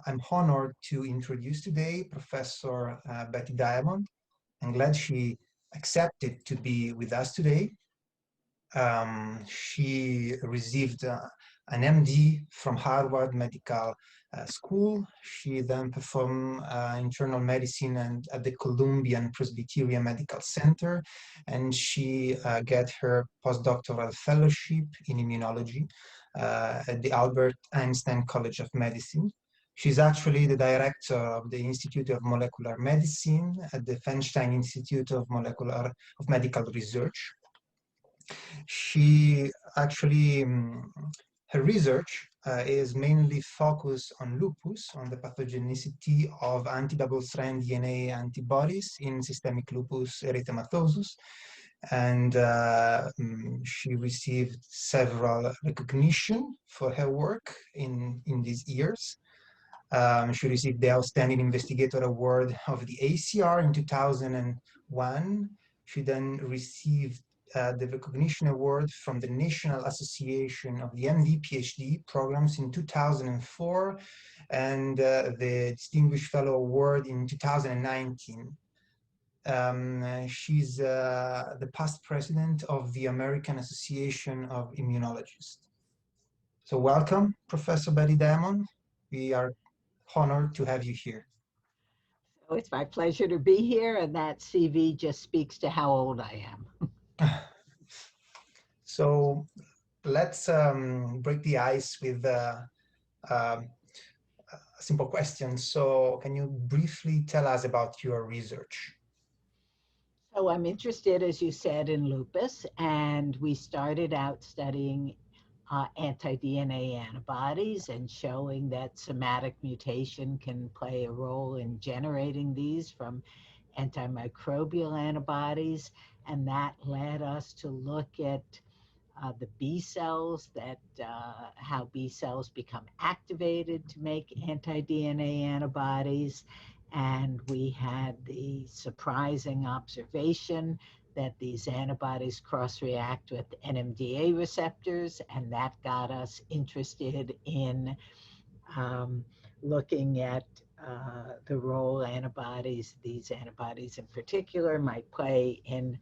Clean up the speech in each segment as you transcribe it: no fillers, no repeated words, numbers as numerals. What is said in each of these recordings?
I'm honored to introduce today Professor Betty Diamond. I'm glad she accepted to be with us today. She received an MD from Harvard Medical School. She then performed internal medicine at the Columbian Presbyterian Medical Center, and she got her postdoctoral fellowship in immunology at the Albert Einstein College of Medicine. She's actually the director of the Institute of Molecular Medicine at the Feinstein Institute of Medical Research. She actually, her research is mainly focused on lupus, on the pathogenicity of anti-double-strand DNA antibodies in systemic lupus erythematosus. And she received several recognition for her work in these years. She received the Outstanding Investigator Award of the ACR in 2001. She then received the Recognition Award from the National Association of the MD PhD programs in 2004 and the Distinguished Fellow Award in 2019. She's the past president of the American Association of Immunologists. So welcome, Professor Betty Diamond. We are honored to have you here. So it's my pleasure to be here, and that CV just speaks to how old I am. So let's break the ice with a simple question. So can you briefly tell us about your research? So I'm interested, as you said, in lupus, and we started out studying anti-DNA antibodies and showing that somatic mutation can play a role in generating these from antimicrobial antibodies. And that led us to look at the B cells, how B cells become activated to make anti-DNA antibodies. And we had the surprising observation that these antibodies cross-react with NMDA receptors, and that got us interested in looking at the role these antibodies in particular, might play in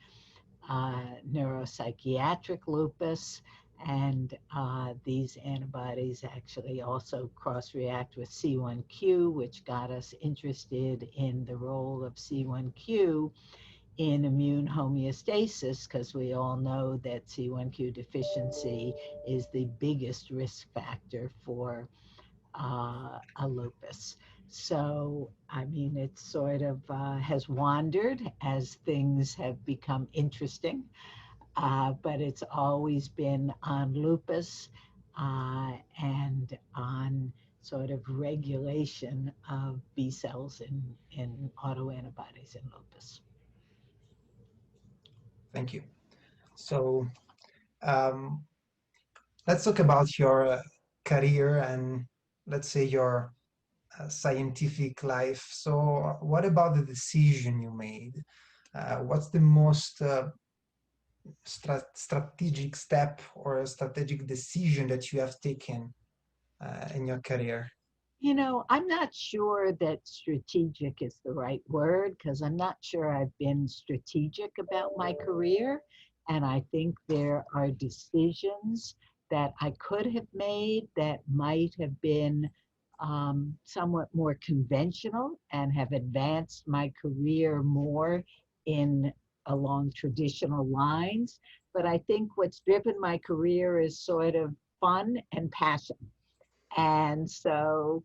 neuropsychiatric lupus. And these antibodies actually also cross-react with C1q, which got us interested in the role of C1q in immune homeostasis, because we all know that C1q deficiency is the biggest risk factor for a lupus. So, I mean, it sort of has wandered as things have become interesting, but it's always been on lupus and on sort of regulation of B cells in autoantibodies in lupus. Thank you. So let's talk about your career and let's say your scientific life. So what about the decision you made? What's the most strategic step or a strategic decision that you have taken in your career? You know, I'm not sure that strategic is the right word, because I'm not sure I've been strategic about my career. And I think there are decisions that I could have made that might have been somewhat more conventional and have advanced my career more along traditional lines. But I think what's driven my career is sort of fun and passion. And so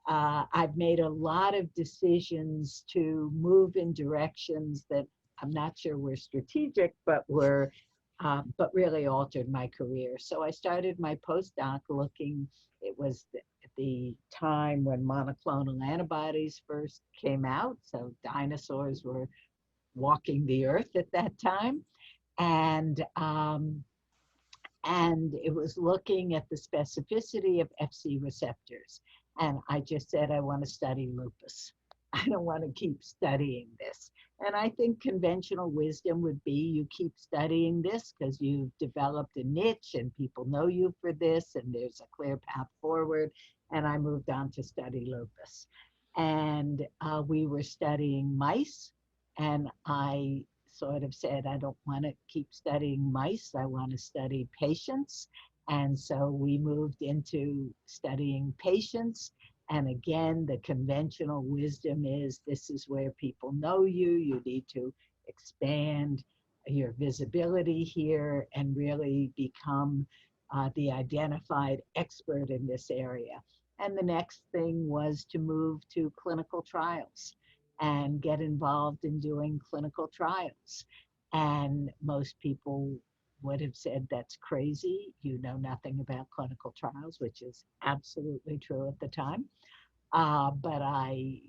I've made a lot of decisions to move in directions that I'm not sure were strategic, but really altered my career. So I started my postdoc looking, it was at the time when monoclonal antibodies first came out. So dinosaurs were walking the earth at that time. And it was looking at the specificity of Fc receptors. And I just said, I want to study lupus. I don't want to keep studying this. And I think conventional wisdom would be you keep studying this because you've developed a niche and people know you for this and there's a clear path forward. And I moved on to study lupus. And we were studying mice. And I sort of said, I don't want to keep studying mice. I want to study patients. And so we moved into studying patients. And again, the conventional wisdom is this is where people know you. You need to expand your visibility here and really become the identified expert in this area. And the next thing was to move to clinical trials and get involved in doing clinical trials. And most people would have said that's crazy. You know nothing about clinical trials, which is absolutely true at the time. But I,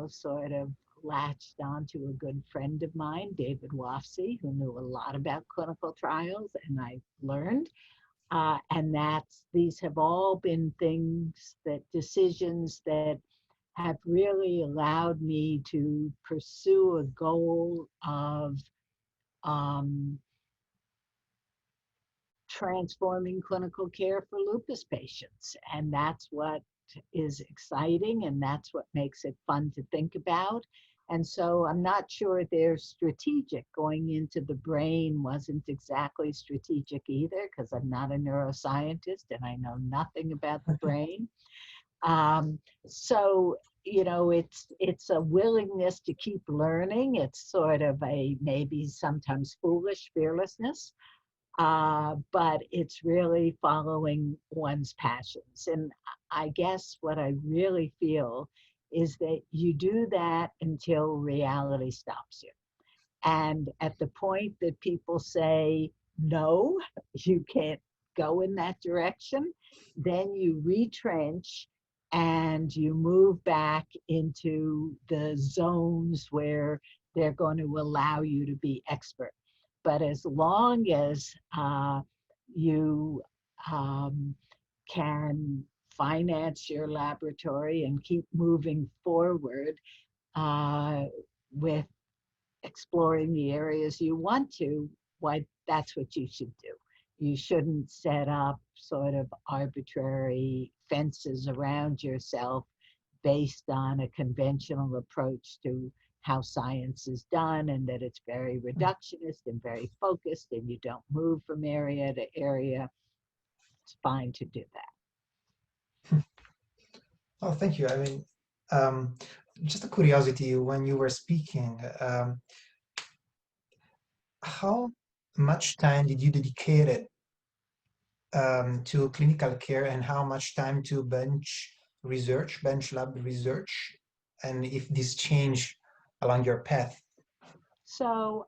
sort of latched onto a good friend of mine, David Wofsy, who knew a lot about clinical trials, and I learned. And these have all been decisions that have really allowed me to pursue a goal of transforming clinical care for lupus patients. And that's what is exciting, and that's what makes it fun to think about. And so I'm not sure they're strategic. Going into the brain wasn't exactly strategic either, because I'm not a neuroscientist and I know nothing about the brain. So, it's a willingness to keep learning. It's sort of a maybe sometimes foolish fearlessness. But it's really following one's passions. And I guess what I really feel is that you do that until reality stops you. And at the point that people say, no, you can't go in that direction, then you retrench and you move back into the zones where they're going to allow you to be expert. But as long as you can finance your laboratory and keep moving forward with exploring the areas you want to, that's what you should do. You shouldn't set up sort of arbitrary fences around yourself based on a conventional approach to how science is done, and that it's very reductionist and very focused and you don't move from area to area. It's fine to do that. Oh, thank you. I mean, just a curiosity, when you were speaking, how much time did you dedicate it to clinical care, and how much time to bench lab research, and if this changed along your path? So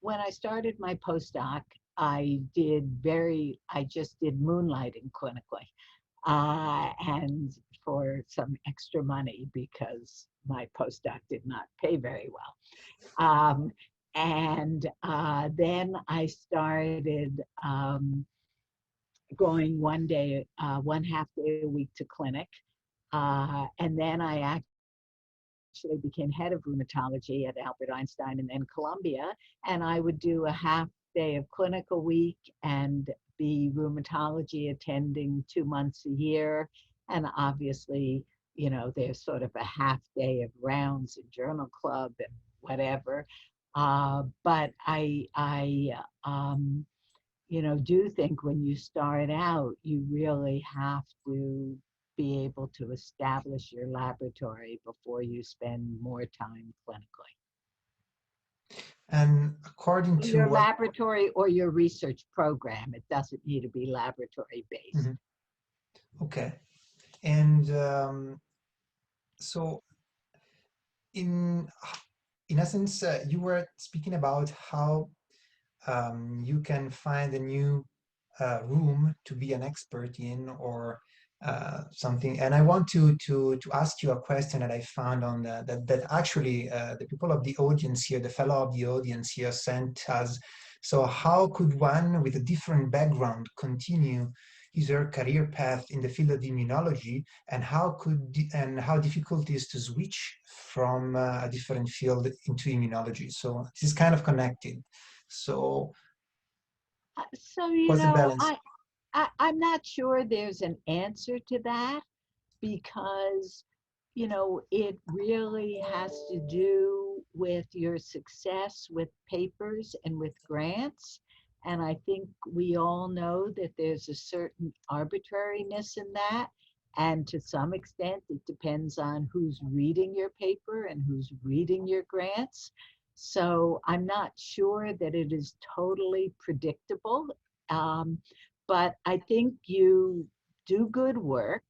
when I started my postdoc, I just did moonlighting clinically, and for some extra money because my postdoc did not pay very well. And then I started going one half day a week to clinic. And then I actually became head of rheumatology at Albert Einstein and then Columbia. And I would do a half day of clinic a week and be rheumatology attending 2 months a year. And obviously, there's sort of a half day of rounds and journal club and whatever. But I do think when you start out, you really have to be able to establish your laboratory before you spend more time clinically. And according to your laboratory or your research program, it doesn't need to be laboratory based. Mm-hmm. Okay. And so in essence, you were speaking about how you can find a new room to be an expert in, or something. And I want to ask you a question that I found on that actually the people of the audience here, the fellow of the audience here, sent us. So how could one with a different background continue is her career path in the field of immunology, and how difficult it is to switch from a different field into immunology. So this is kind of connected. So So, you what's the know, balance? I'm not sure there's an answer to that because, you know, it really has to do with your success with papers and with grants. And I think we all know that there's a certain arbitrariness in that. And to some extent, it depends on who's reading your paper and who's reading your grants. So I'm not sure that it is totally predictable. Um, but I think you do good work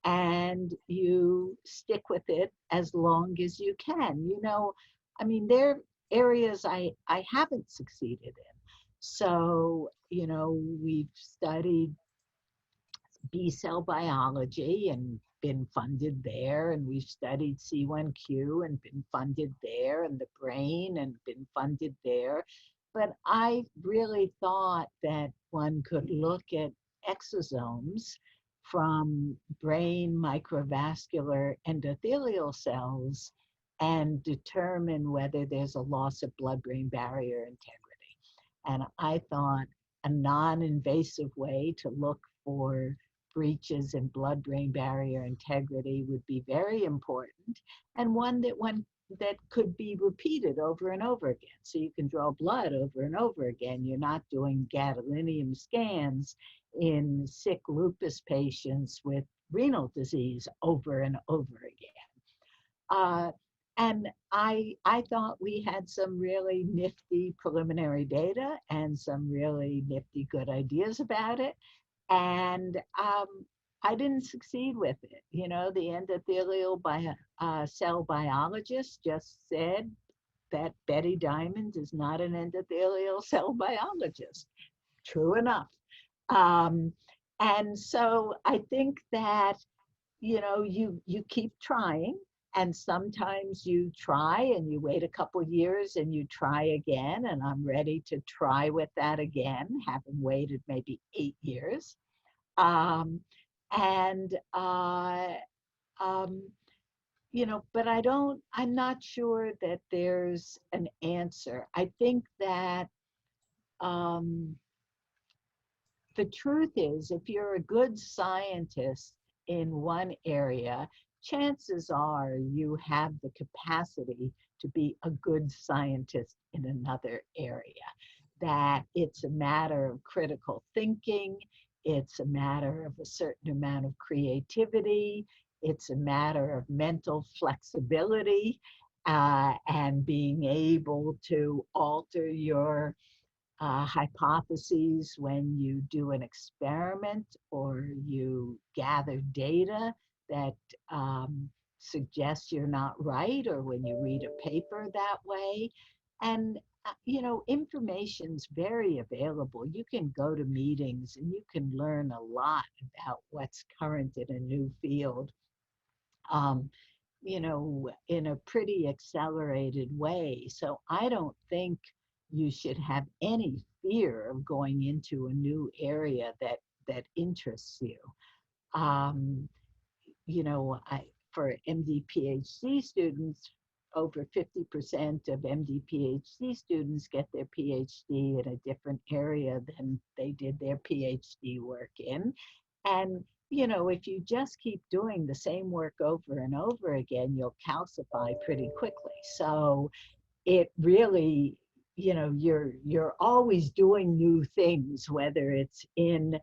and you stick with it as long as you can. You know, I mean, there are areas I haven't succeeded in. So, you know, we've studied B cell biology and been funded there, and we've studied C1Q and been funded there, and the brain and been funded there. But I really thought that one could look at exosomes from brain microvascular endothelial cells and determine whether there's a loss of blood-brain barrier integrity. And I thought a non-invasive way to look for breaches in blood-brain barrier integrity would be very important, and one that could be repeated over and over again. So you can draw blood over and over again. You're not doing gadolinium scans in sick lupus patients with renal disease over and over again. And I thought we had some really nifty preliminary data and some really nifty good ideas about it. And I didn't succeed with it. You know, the cell biologist just said that Betty Diamond is not an endothelial cell biologist. True enough. Um, and so I think that, you know, you keep trying, and sometimes you try and you wait a couple years and you try again, and I'm ready to try with that again, having waited maybe 8 years. Um, and um, you know, but I'm not sure that there's an answer. I think that um, the truth is, if you're a good scientist in one area, chances are you have the capacity to be a good scientist in another area. That it's a matter of critical thinking, it's a matter of a certain amount of creativity, it's a matter of mental flexibility, and being able to alter your hypotheses when you do an experiment or you gather data that suggests you're not right, or when you read a paper that way. And, you know, information's very available. You can go to meetings and you can learn a lot about what's current in a new field. Um, you know, in a pretty accelerated way. So I don't think you should have any fear of going into a new area that interests you. Um, you know, for MD PhD students, over 50% of MD PhD students get their PhD in a different area than they did their PhD work in. And, you know, if you just keep doing the same work over and over again, you'll calcify pretty quickly. So it really, you know, you're always doing new things, whether it's in,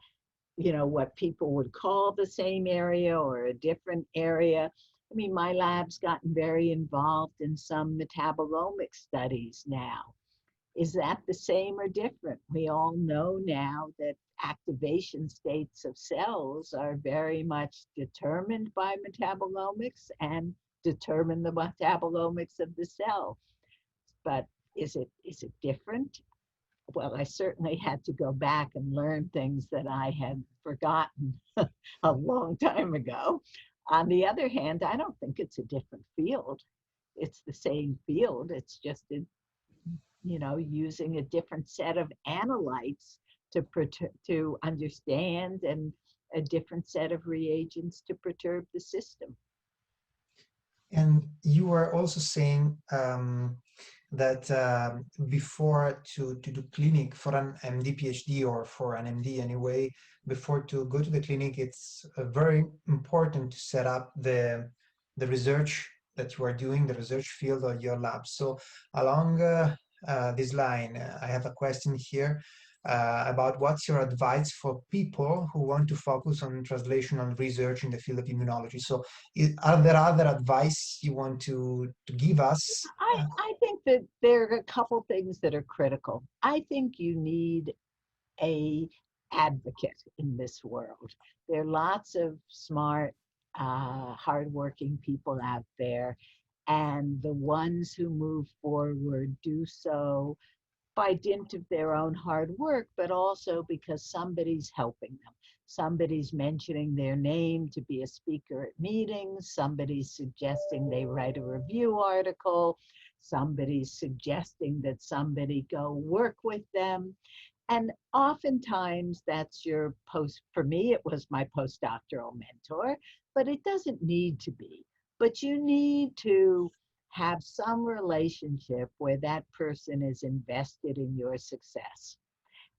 you know, what people would call the same area or a different area. I mean, my lab's gotten very involved in some metabolomic studies now. Is that the same or different? We all know now that activation states of cells are very much determined by metabolomics and determine the metabolomics of the cell. But is it different? Well, I certainly had to go back and learn things that I had forgotten a long time ago. On the other hand, I don't think it's a different field. It's the same field. It's just, you know, using a different set of analytes to understand, and a different set of reagents to perturb the system. And you were also saying that before to do clinic for an MD PhD or for an MD anyway, before to go to the clinic, it's very important to set up the research that you are doing, the research field of your lab. So along this line, I have a question here about what's your advice for people who want to focus on translational research in the field of immunology. So are there other advice you want to give us? I think that there are a couple things that are critical. I think you need a advocate in this world. There are lots of smart, hardworking people out there, and the ones who move forward do so by dint of their own hard work, but also because somebody's helping them. Somebody's mentioning their name to be a speaker at meetings. Somebody's suggesting they write a review article. Somebody's suggesting that somebody go work with them. And oftentimes that's your for me, it was my postdoctoral mentor, but it doesn't need to be. But you need to have some relationship where that person is invested in your success.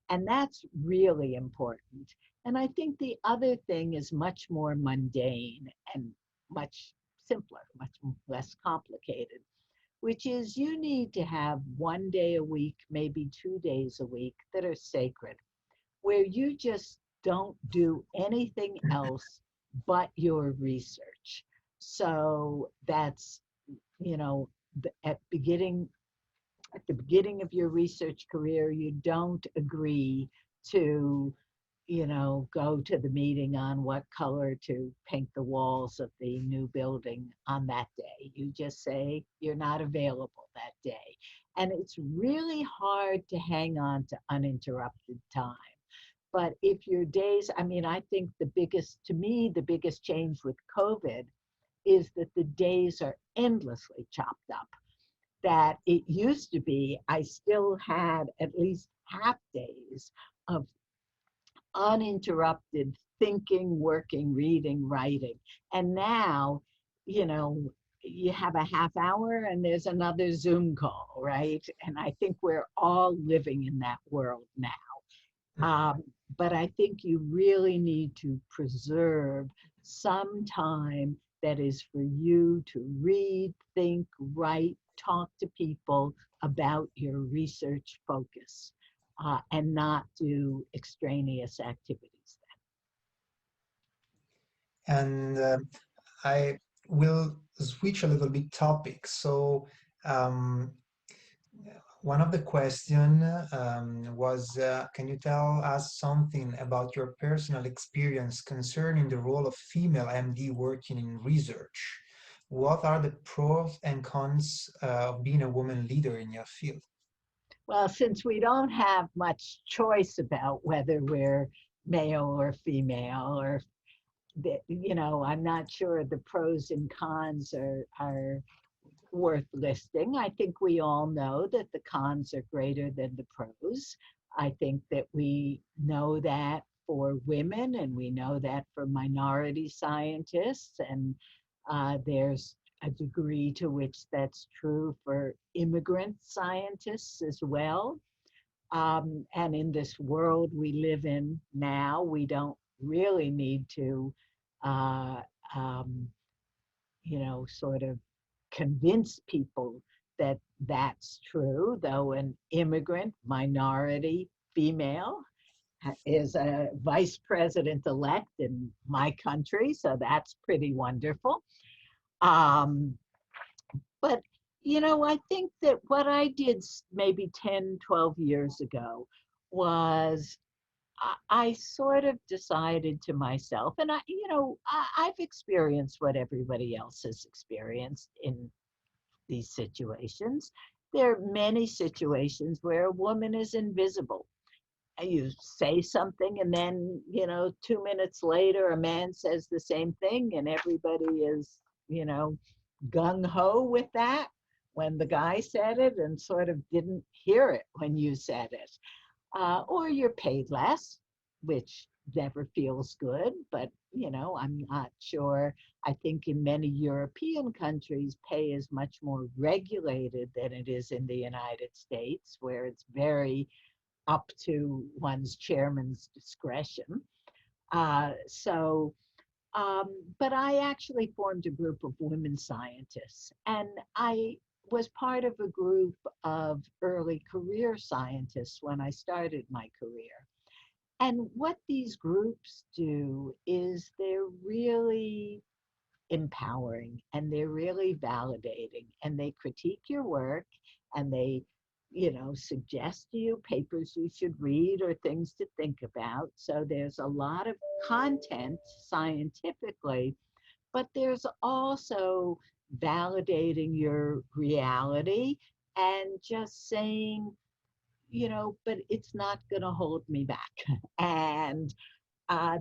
And that's really important. And I think the other thing is much more mundane and much simpler, much less complicated, which is you need to have 1 day a week, maybe 2 days a week that are sacred, where you just don't do anything else but your research. So that's, you know, at the beginning of your research career, you don't agree to, you know, go to the meeting on what color to paint the walls of the new building on that day. You just say you're not available that day. And it's really hard to hang on to uninterrupted time. But if your days, I mean, I think the biggest change with COVID is that the days are endlessly chopped up. That it used to be, I still had at least half days of uninterrupted thinking, working, reading, writing. And now, you know, you have a half hour and there's another Zoom call, right? And I think we're all living in that world now. But I think you really need to preserve some time that is for you to read, think, write, talk to people about your research focus, and not do extraneous activities then. And I will switch a little bit topics. So one of the question was, can you tell us something about your personal experience concerning the role of female MD working in research? What are the pros and cons of being a woman leader in your field? Well, since we don't have much choice about whether we're male or female, or you know, I'm not sure the pros and cons are worth listing. I think we all know that the cons are greater than the pros. I think that we know that for women, and we know that for minority scientists, and there's a degree to which that's true for immigrant scientists as well. And in this world we live in now, we don't really need to, you know, sort of convince people that that's true, though an immigrant minority female is a vice president-elect in my country, so that's pretty wonderful. But, you know, I think that what I did maybe 10, 12 years ago was I sort of decided to myself, and you know, I've experienced what everybody else has experienced in these situations. There are many situations where a woman is invisible. You say something, and then, you know, 2 minutes later, a man says the same thing, and everybody is, you know, gung-ho with that when the guy said it and sort of didn't hear it when you said it. or you're paid less, which never feels good, but I'm not sure. I think in many European countries, pay is much more regulated than it is in the United States, where it's very up to one's chairman's discretion. So, but I actually formed a group of women scientists, and I was part of a group of early career scientists when I started my career. And what these groups do is they're really empowering and they're really validating, and they critique your work, and they suggest to you papers you should read or things to think about. So there's a lot of content scientifically, but there's also validating your reality and just saying, but it's not going to hold me back. And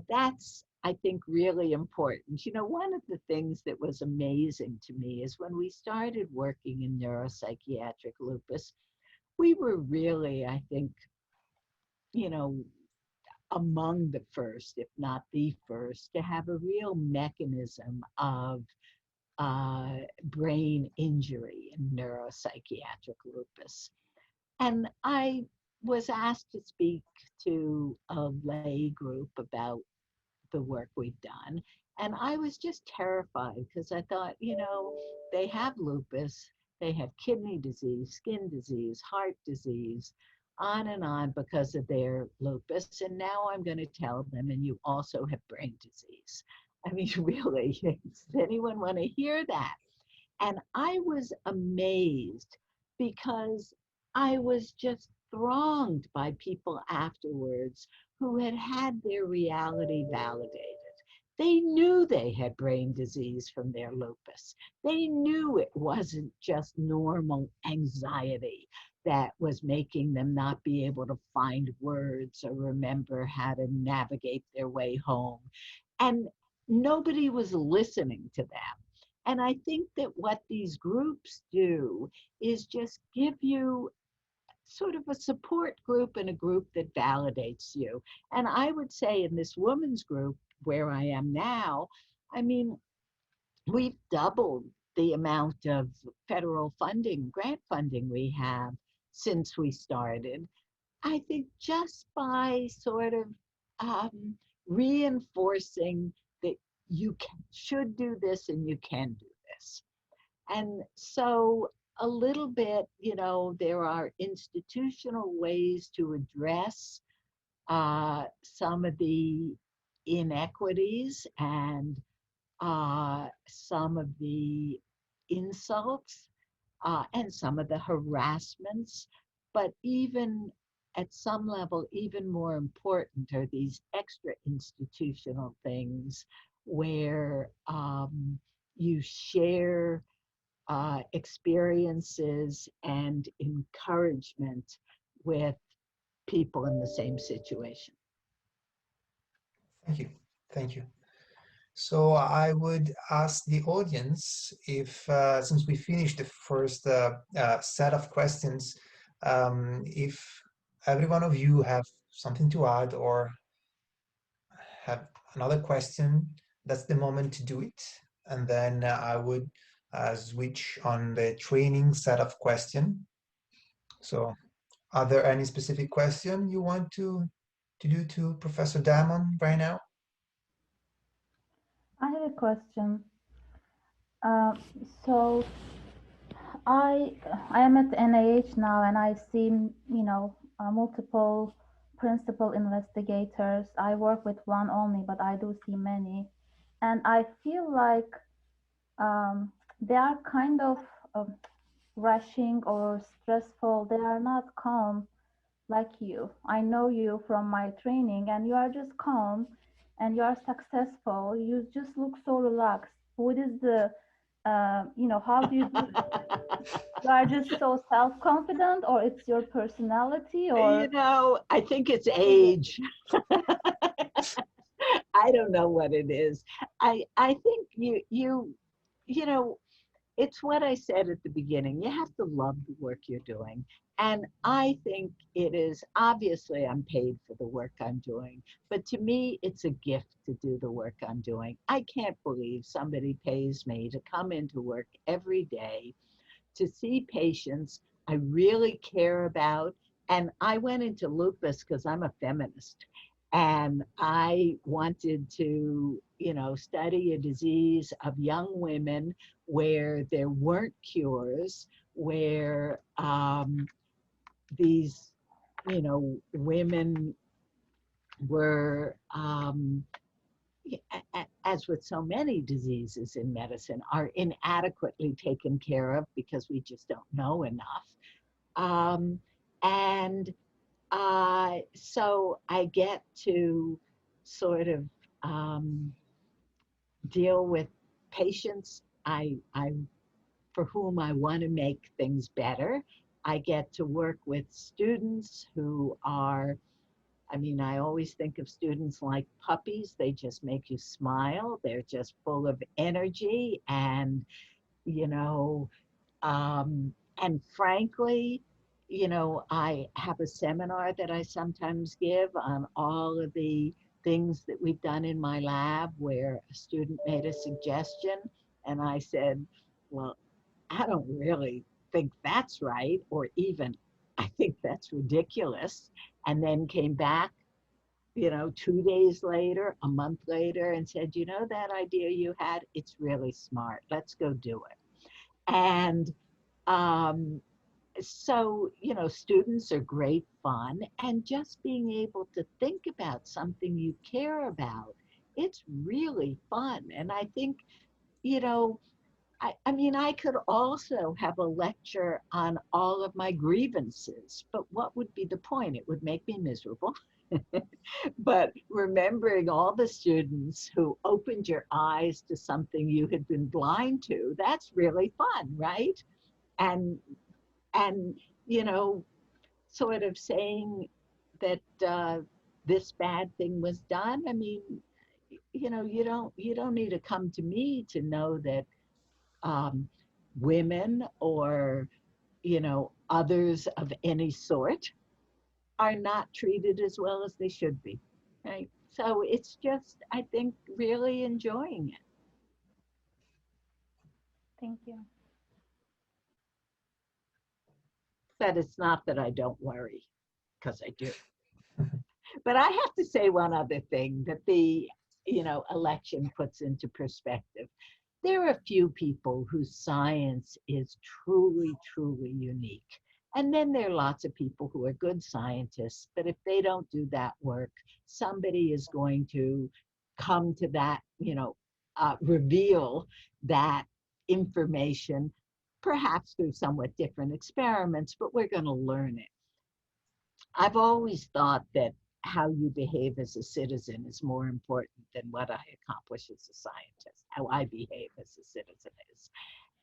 that's, I think, really important. One of the things that was amazing to me is when we started working in neuropsychiatric lupus, we were really, I think, among the first, if not the first, to have a real mechanism of brain injury in neuropsychiatric lupus. And I was asked to speak to a lay group about the work we've done. And I was just terrified because I thought, they have lupus, they have kidney disease, skin disease, heart disease, on and on because of their lupus. And now I'm going to tell them, and you also have brain disease. I mean, really, does anyone want to hear that? And I was amazed because I was just thronged by people afterwards who had had their reality validated. They knew they had brain disease from their lupus. They knew it wasn't just normal anxiety that was making them not be able to find words or remember how to navigate their way home. And nobody was listening to them. And I think that what these groups do is just give you sort of a support group and a group that validates you. And I would say in this women's group where I am now, I mean, we've doubled the amount of federal funding, grant funding we have since we started. I think just by sort of reinforcing that should do this and you can do this. And so a little bit, there are institutional ways to address some of the inequities and some of the insults and some of the harassments. But even at some level, even more important are these extra institutional things where you share experiences and encouragement with people in the same situation. Thank you. Thank you. So I would ask the audience if, since we finished the first set of questions, if every one of you have something to add or have another question, that's the moment to do it. And then I would switch on the training set of question. So are there any specific question you want to do to Professor Diamond right now? I have a question. So I am at NIH now, and I've seen multiple principal investigators. I work with one only, but I do see many, and I feel like they are kind of rushing or stressful. They are not calm like you. I know you from my training, and you are just calm and you are successful. You just look so relaxed. What is the how do you do this? You are just so self-confident, or it's your personality, or I think it's age. I don't know what it is. I think it's what I said at the beginning. You have to love the work you're doing. And I think it is, obviously I'm paid for the work I'm doing, but to me, it's a gift to do the work I'm doing. I can't believe somebody pays me to come into work every day to see patients I really care about. And I went into lupus because I'm a feminist. And I wanted to, study a disease of young women where there weren't cures, where these, women were, as with so many diseases in medicine, are inadequately taken care of because we just don't know enough. And so I get to sort of deal with patients for whom I want to make things better. I get to work with students who are, I always think of students like puppies. They just make you smile. They're just full of energy and, and frankly, I have a seminar that I sometimes give on all of the things that we've done in my lab where a student made a suggestion and I said, well, I don't really think that's right, or even I think that's ridiculous. And then came back, 2 days later, a month later, and said, that idea you had, it's really smart. Let's go do it. And so, students are great fun, and just being able to think about something you care about, it's really fun. And I think, I could also have a lecture on all of my grievances, but what would be the point? It would make me miserable. But remembering all the students who opened your eyes to something you had been blind to, that's really fun, right? And sort of saying that this bad thing was done. You don't need to come to me to know that women or, others of any sort are not treated as well as they should be, right? So it's just, I think, really enjoying it. Thank you. But it's not that I don't worry, because I do. But I have to say one other thing that the, election puts into perspective. There are a few people whose science is truly, truly unique. And then there are lots of people who are good scientists, but if they don't do that work, somebody is going to come to that, reveal that information, perhaps through somewhat different experiments, but we're going to learn it. I've always thought that how you behave as a citizen is more important than what I accomplish as a scientist. How I behave as a citizen is.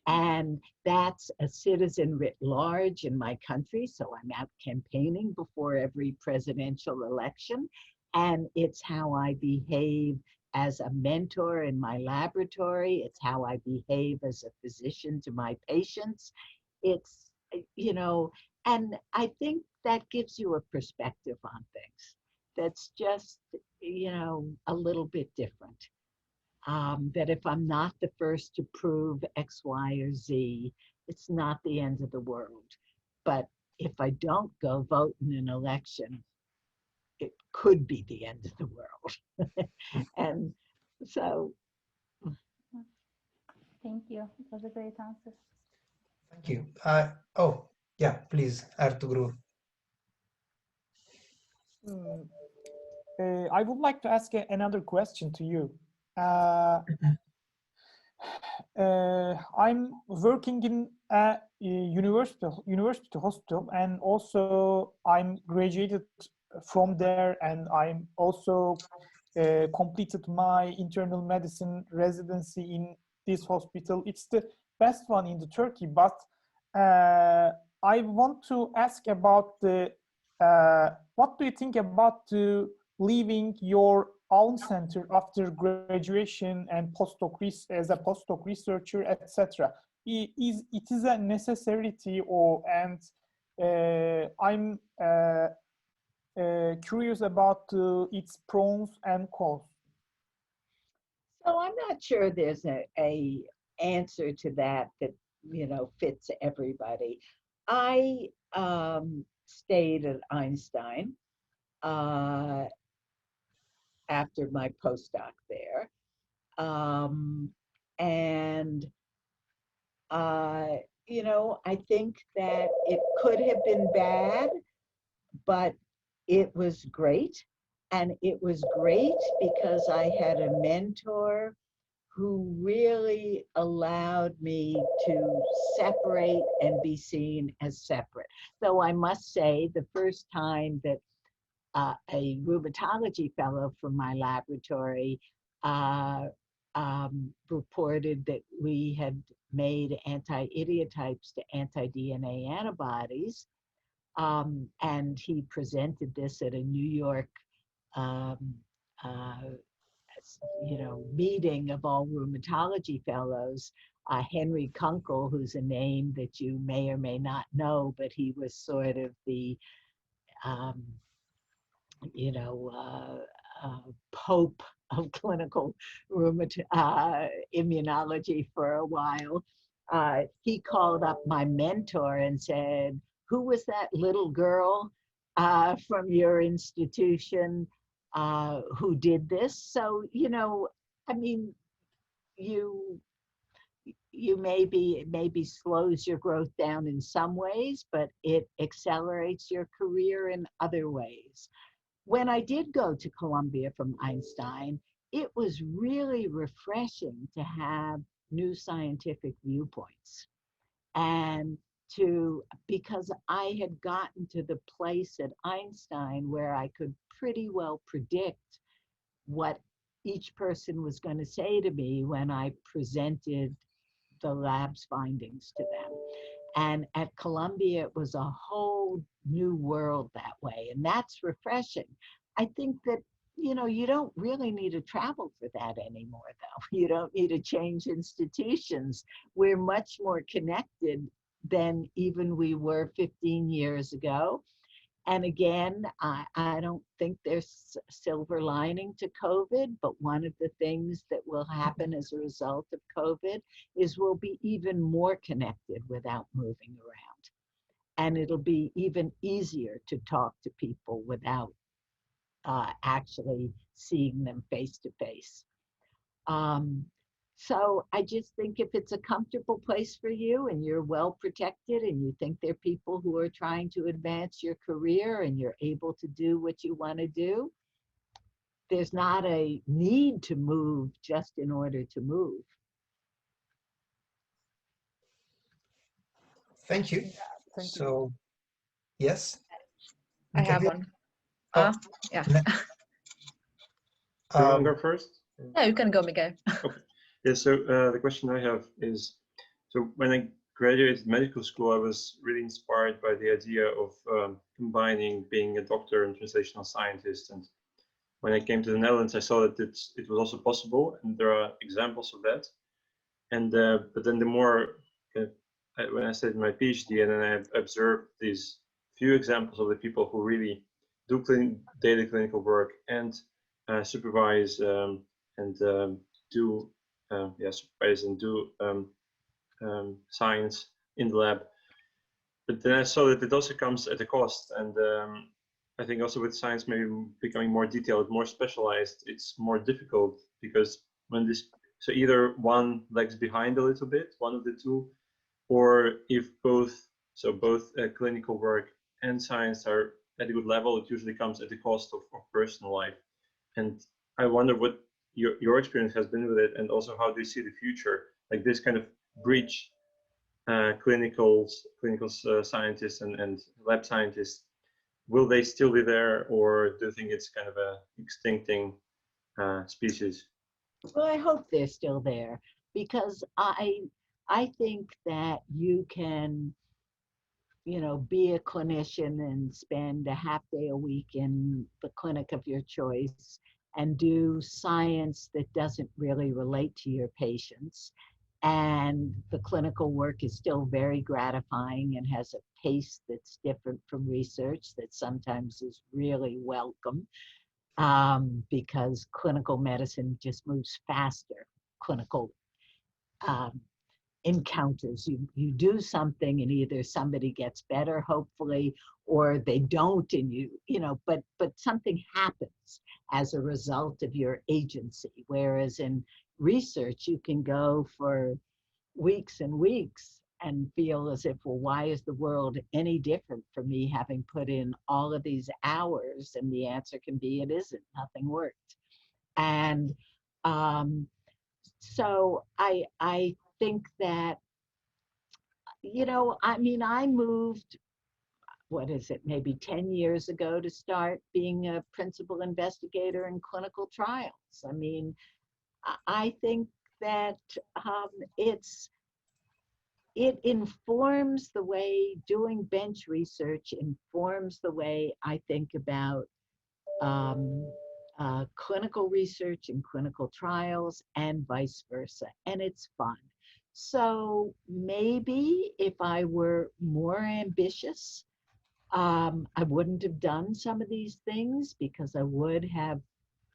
And that's a citizen writ large in my country. So I'm out campaigning before every presidential election. And it's how I behave as a mentor in my laboratory. It's how I behave as a physician to my patients. It's, and I think that gives you a perspective on things that's just, a little bit different. That if I'm not the first to prove X, Y, or Z, it's not the end of the world. But if I don't go vote in an election, it could be the end of the world. And so. Thank you. It was a great answer. Thank you. Oh, yeah, please, Ertugrul. I would like to ask another question to you. I'm working in a university hospital, and also I'm graduated from there, and I'm also completed my internal medicine residency in this hospital. It's the best one in the Turkey, but I want to ask about the what do you think about leaving your own center after graduation and as a postdoc researcher, etc.? It is a necessity, and I'm curious about its pros and cons. So I'm not sure there's a answer to that fits everybody. I stayed at Einstein after my postdoc there. And I think that it could have been bad, but it was great. And it was great because I had a mentor who really allowed me to separate and be seen as separate. Though I must say, the first time that a rheumatology fellow from my laboratory reported that we had made anti-idiotypes to anti-DNA antibodies, and he presented this at a New York meeting of all rheumatology fellows. Henry Kunkel, who's a name that you may or may not know, but he was sort of the Pope of clinical immunology for a while. He called up my mentor and said, "Who was that little girl from your institution who did this?" So, I mean, you maybe slows your growth down in some ways, but it accelerates your career in other ways. When I did go to Columbia from Einstein, it was really refreshing to have new scientific viewpoints. And because I had gotten to the place at Einstein where I could pretty well predict what each person was going to say to me when I presented the lab's findings to them. And at Columbia, it was a whole new world that way. And that's refreshing. I think that, you don't really need to travel for that anymore, though. You don't need to change institutions. We're much more connected than even we were 15 years ago. And again, I don't think there's silver lining to COVID, but one of the things that will happen as a result of COVID is we'll be even more connected without moving around. And it'll be even easier to talk to people without actually seeing them face to face. So I just think if it's a comfortable place for you and you're well protected and you think there are people who are trying to advance your career and you're able to do what you want to do, there's not a need to move just in order to move. Thank you. Thank you. So, yes? I have one. Oh, Yeah. Do you want to go first? No, you can go, Miguel. Okay. Yeah, so the question I have is, so when I graduated medical school, I was really inspired by the idea of combining being a doctor and translational scientist. And when I came to the Netherlands, I saw that it was also possible, and there are examples of that. And but then the more, when I studied my PhD, and then I observed these few examples of the people who really do daily clinical work and supervise and do supervise and do science in the lab. But then I saw that it also comes at a cost, and I think also with science maybe becoming more detailed, more specialized, it's more difficult because when so either one lags behind a little bit, one of the two, or if both clinical work and science are at a good level, it usually comes at the cost of personal life. And I wonder what your experience has been with it, and also how do you see the future, like this kind of bridge, clinical scientists and lab scientists, will they still be there, or do you think it's kind of a extincting species? Well, I hope they're still there, because I think that you can, be a clinician and spend a half day a week in the clinic of your choice and do science that doesn't really relate to your patients and the clinical work is still very gratifying and has a pace that's different from research that sometimes is really welcome, because clinical medicine just moves faster. Clinical um, encounters. You do something and either somebody gets better, hopefully, or they don't, and but something happens as a result of your agency. Whereas in research, you can go for weeks and weeks and feel as if, well, why is the world any different for me having put in all of these hours? And the answer can be, it isn't. Nothing worked. And so I think that, I moved, what is it, maybe 10 years ago to start being a principal investigator in clinical trials. I mean, I think that it informs the way doing bench research informs the way I think about clinical research and clinical trials and vice versa. And it's fun. So maybe if I were more ambitious, I wouldn't have done some of these things because I would have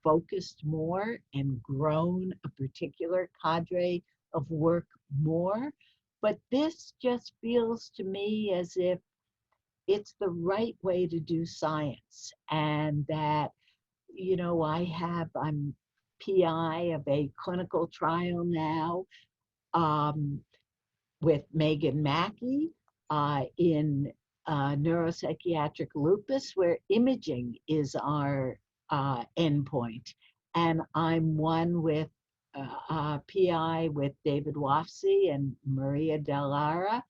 focused more and grown a particular cadre of work more. But this just feels to me as if it's the right way to do science, and that, I'm PI of a clinical trial now with Megan Mackey in neuropsychiatric lupus, where imaging is our endpoint. And I'm one with PI with David Wofsy and Maria Dallara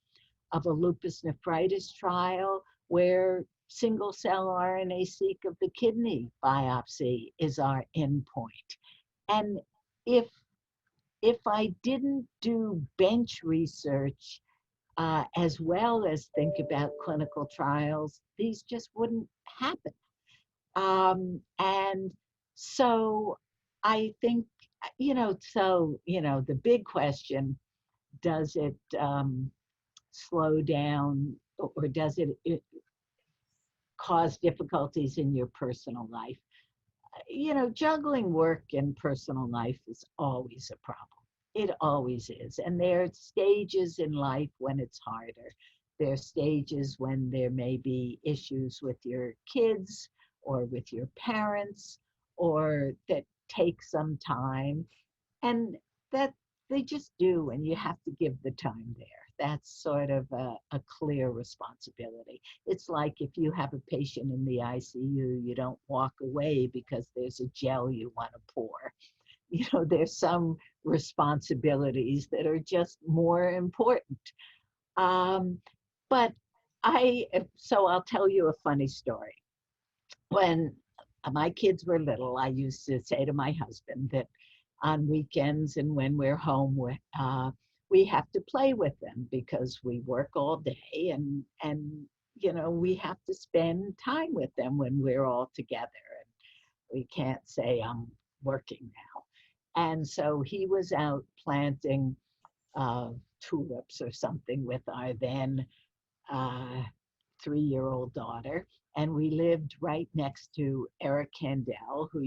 of a lupus nephritis trial where single cell RNA-seq of the kidney biopsy is our endpoint. And if I didn't do bench research as well as think about clinical trials, these just wouldn't happen. And so I think, the big question, does it slow down, or does it cause difficulties in your personal life? Juggling work and personal life is always a problem. It always is. And there are stages in life when it's harder. There are stages when there may be issues with your kids or with your parents, or that take some time, and that they just do, and you have to give the time there. That's sort of a clear responsibility. It's like if you have a patient in the ICU, you don't walk away because there's a gel you want to pour. There's some responsibilities that are just more important. But so I'll tell you a funny story. When my kids were little, I used to say to my husband that on weekends and when we're home, we have to play with them because we work all day, and we have to spend time with them when we're all together. And we can't say I'm working now. And so he was out planting tulips or something with our then 3-year-old daughter. And we lived right next to Eric Kandel, who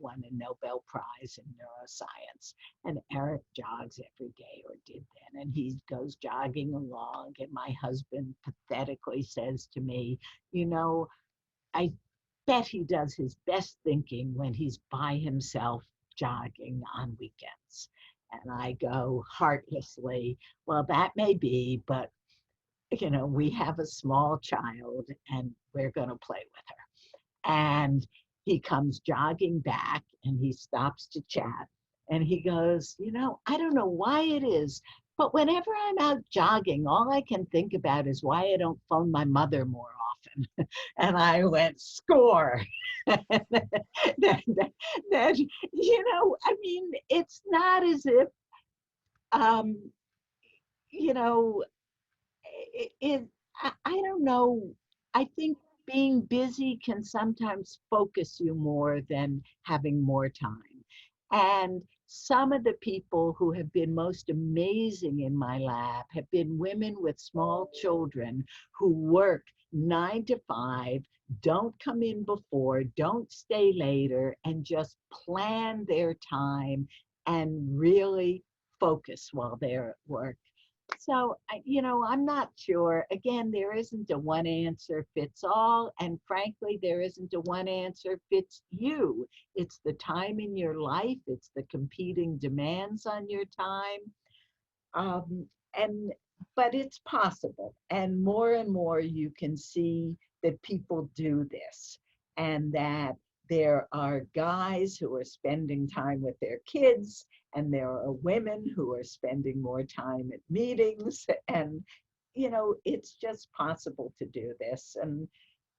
won a Nobel Prize in neuroscience. And Eric jogs every day, or did then, and he goes jogging along. And my husband pathetically says to me, I bet he does his best thinking when he's by himself jogging on weekends. And I go heartlessly, well, that may be, but we have a small child and we're going to play with her. And he comes jogging back and he stops to chat. And he goes, I don't know why it is, but whenever I'm out jogging, all I can think about is why I don't phone my mother more often. And I went, score. It's not as if, I don't know. I think being busy can sometimes focus you more than having more time. And some of the people who have been most amazing in my lab have been women with small children who work 9 to 5, don't come in before, don't stay later, and just plan their time and really focus while they're at work. So, I'm not sure. Again, there isn't a one answer fits all. And frankly, there isn't a one answer fits you. It's the time in your life, it's the competing demands on your time. Um, and but it's possible. And more you can see that people do this, and that there are guys who are spending time with their kids, and there are women who are spending more time at meetings. And it's just possible to do this. And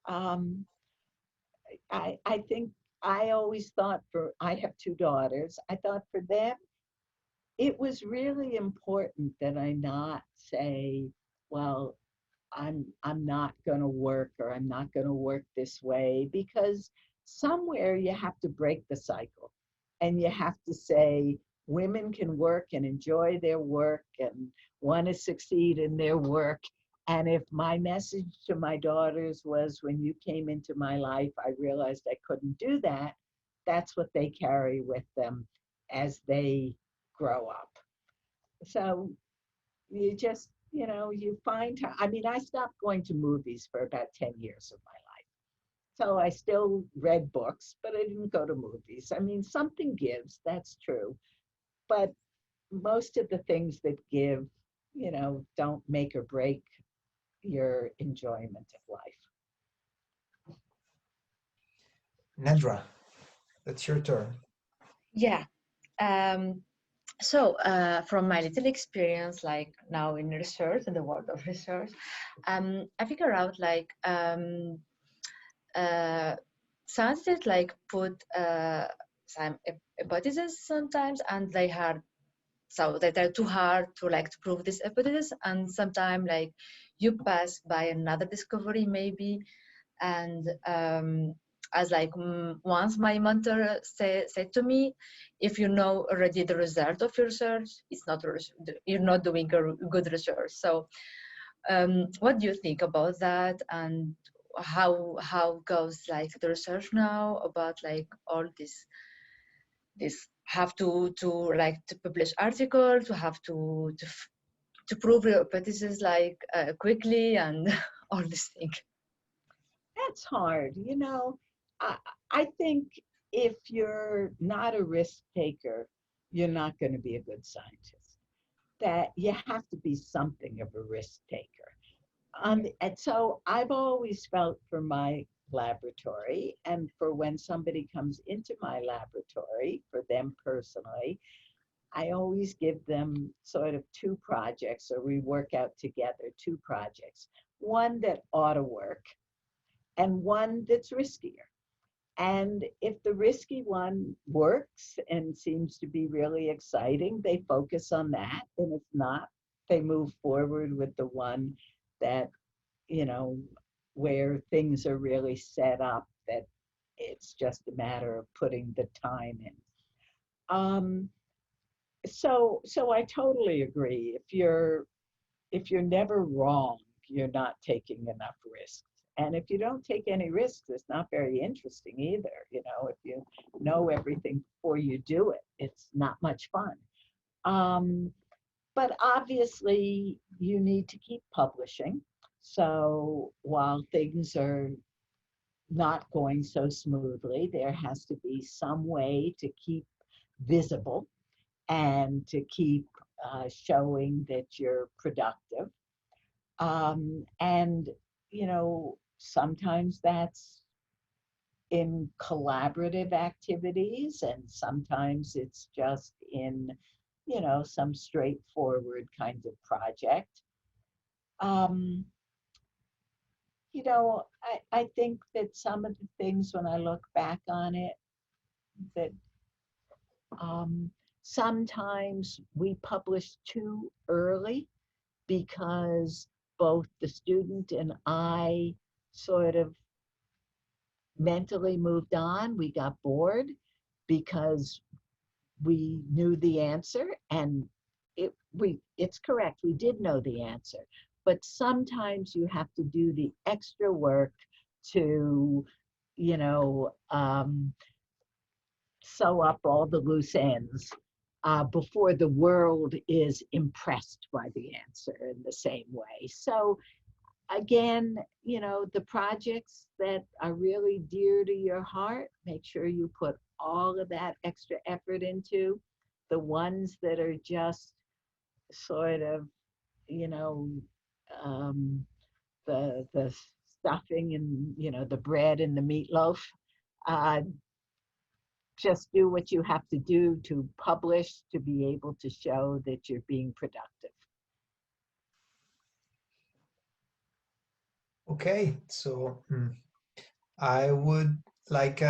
um, I think I always thought, I have 2 daughters, I thought for them it was really important that I not say, well, I'm not going to work, or I'm not going to work this way, because somewhere you have to break the cycle, and you have to say women can work and enjoy their work and want to succeed in their work. And if my message to my daughters was, when you came into my life, I realized I couldn't do that, that's what they carry with them as they grow up. So you just, you find time. I mean, I stopped going to movies for about 10 years of my life. So I still read books, but I didn't go to movies. I mean, something gives, that's true. But most of the things that give, don't make or break your enjoyment of life. Nedra, that's your turn. Yeah. From my little experience, like now in research, in the world of research, I figure out like scientists like put some hypotheses sometimes, and they are too hard to to prove this hypothesis, and sometimes like you pass by another discovery maybe, and as once my mentor said to me, if you know already the result of your research, you're not doing a good research. So what do you think about that, and how goes the research now about all this have to publish article, to have to prove your hypothesis quickly, and all these things? That's hard. I think if you're not a risk taker, you're not going to be a good scientist. That you have to be something of a risk taker. And so I've always felt for my laboratory, and for when somebody comes into my laboratory, for them personally, I always give them sort of 2 projects, or we work out together 2 projects. One that ought to work, and one that's riskier. And if the risky one works and seems to be really exciting, they focus on that. And if not, they move forward with the one that, where things are really set up, that it's just a matter of putting the time in. So I totally agree. If you're never wrong, you're not taking enough risks. And if you don't take any risks, it's not very interesting either. If you know everything before you do it, it's not much fun. But obviously, you need to keep publishing. So while things are not going so smoothly, there has to be some way to keep visible and to keep showing that you're productive. And, sometimes that's in collaborative activities, and sometimes it's just in, some straightforward kind of project. I think that some of the things, when I look back on it, that sometimes we publish too early, because both the student and I sort of mentally moved on. We got bored because we knew the answer, and it's correct, we did know the answer. But sometimes you have to do the extra work to, you know, sew up all the loose ends before the world is impressed by the answer in the same way. So again, you know, the projects that are really dear to your heart, make sure you put all of that extra effort into. The ones that are just sort of, you know, the stuffing and, you know, the bread and the meatloaf, just do what you have to do to publish, to be able to show that you're being productive. Okay, so I would like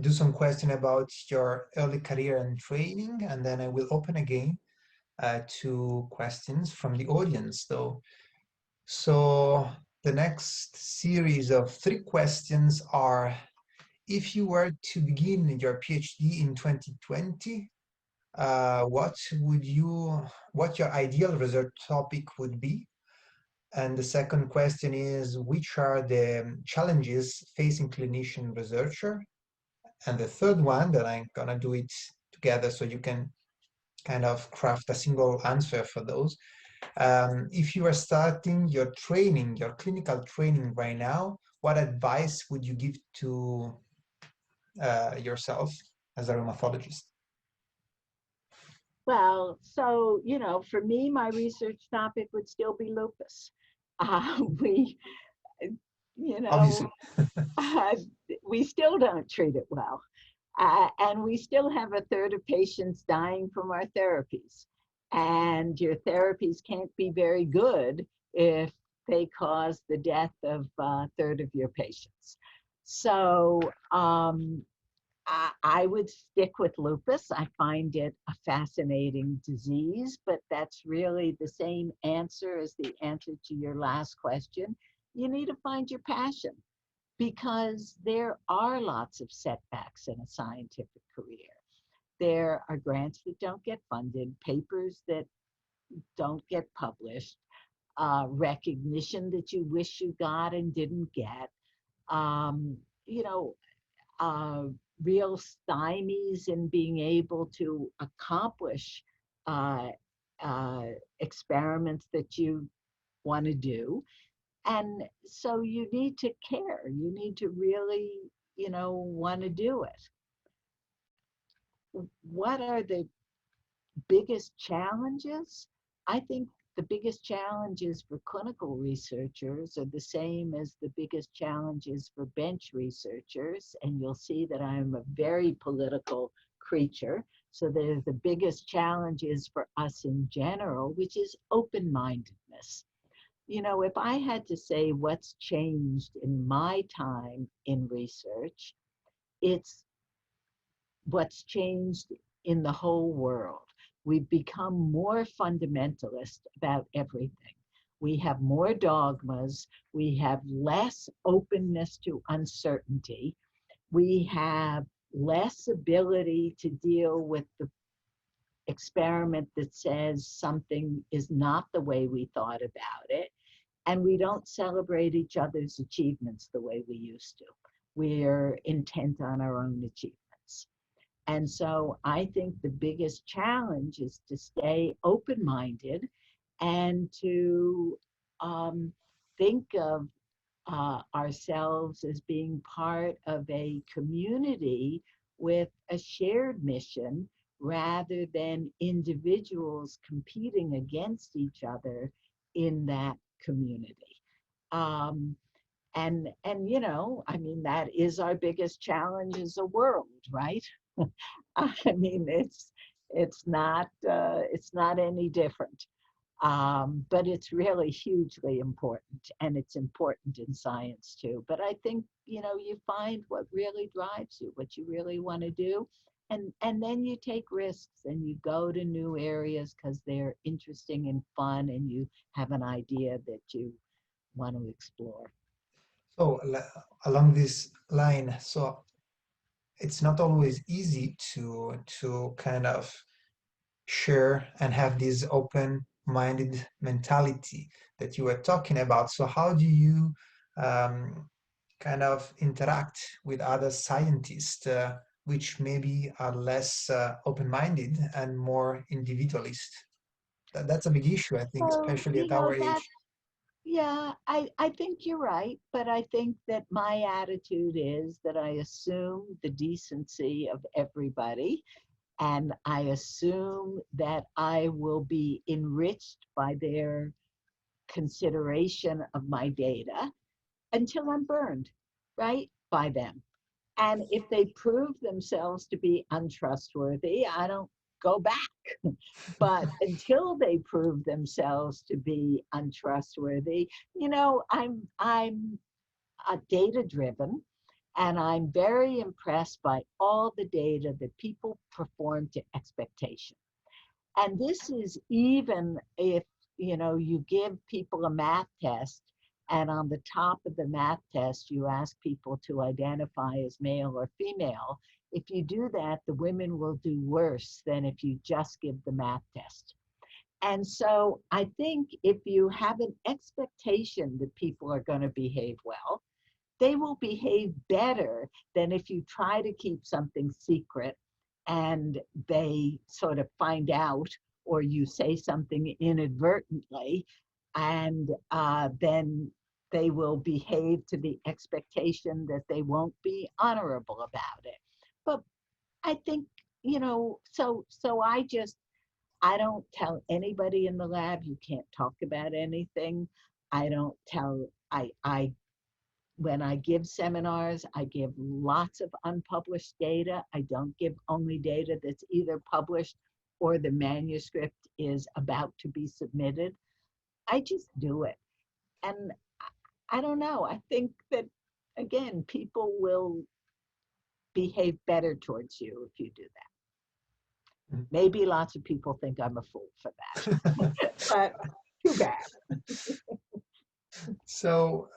do some question about your early career and training, and then I will open again to questions from the audience though. So the next series of 3 questions are, if you were to begin your PhD in 2020, what your ideal research topic would be? And the second question is, which are the challenges facing clinician researcher? And the third one, that I'm gonna do it together so you can kind of craft a single answer for those. If you are starting your training, your clinical training right now, what advice would you give to yourself as a rheumatologist? Well, so, you know, for me, my research topic would still be lupus. You know, we still don't treat it well. And we still have a third of patients dying from our therapies. And your therapies can't be very good if they cause the death of a third of your patients. So I would stick with lupus. I find it a fascinating disease, but that's really the same answer as the answer to your last question. You need to find your passion, because there are lots of setbacks in a scientific career. There are grants that don't get funded, papers that don't get published, recognition that you wish you got and didn't get, you know, real stymies in being able to accomplish experiments that you want to do. And so you need to care. You need to really, you know, want to do it. What are the biggest challenges? I think the biggest challenges for clinical researchers are the same as the biggest challenges for bench researchers. And you'll see that I'm a very political creature. So there's the biggest challenges for us in general, which is open-mindedness. You know, if I had to say what's changed in my time in research, it's what's changed in the whole world. We've become more fundamentalist about everything. We have more dogmas. We have less openness to uncertainty. We have less ability to deal with the experiment that says something is not the way we thought about it. And we don't celebrate each other's achievements the way we used to. We're intent on our own achievements. And so I think the biggest challenge is to stay open-minded and to think of ourselves as being part of a community with a shared mission, rather than individuals competing against each other in that community. And you know, I mean, that is our biggest challenge as a world, right? I mean, it's not any different, but it's really hugely important, and it's important in science too. But I think, you know, you find what really drives you, what you really want to do, and then you take risks and you go to new areas because they're interesting and fun, and you have an idea that you want to explore. So along this line, so it's not always easy to kind of share and have this open-minded mentality that you were talking about. So how do you kind of interact with other scientists which maybe are less open-minded and more individualist? That's a big issue, I think, So, especially at our that, age. yeah, I think you're right, but I think that my attitude is that I assume the decency of everybody, and I assume that I will be enriched by their consideration of my data until I'm burned, right, by them. And if they prove themselves to be untrustworthy, I don't go back. But until they prove themselves to be untrustworthy, I'm data driven, and I'm very impressed by all the data that people perform to expectation. And this is even if, you give people a math test, and on the top of the math test, you ask people to identify as male or female. If you do that, the women will do worse than if you just give the math test. And so I think if you have an expectation that people are going to behave well, they will behave better than if you try to keep something secret and they sort of find out, or you say something inadvertently, and then they will behave to the expectation that they won't be honorable about it. But I think, so I don't tell anybody in the lab you can't talk about anything. I don't tell, when I give seminars, I give lots of unpublished data. I don't give only data that's either published or the manuscript is about to be submitted. I just do it. And I don't know, I think that, again, people will behave better towards you if you do that. Maybe lots of people think I'm a fool for that, but too bad. So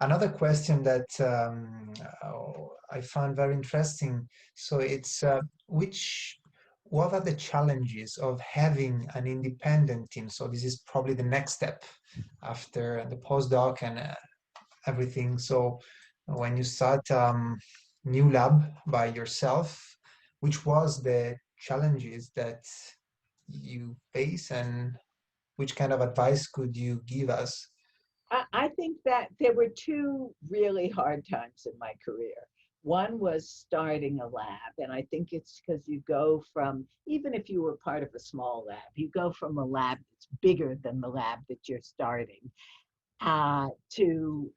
another question that I found very interesting. So it's what are the challenges of having an independent team? So this is probably the next step after the postdoc and everything. So when you start new lab by yourself, which was the challenges that you face, and which kind of advice could you give us? I think that there were two really hard times in my career. One was starting a lab, and I think it's because you go from, even if you were part of a small lab, you go from a lab that's bigger than the lab that you're starting to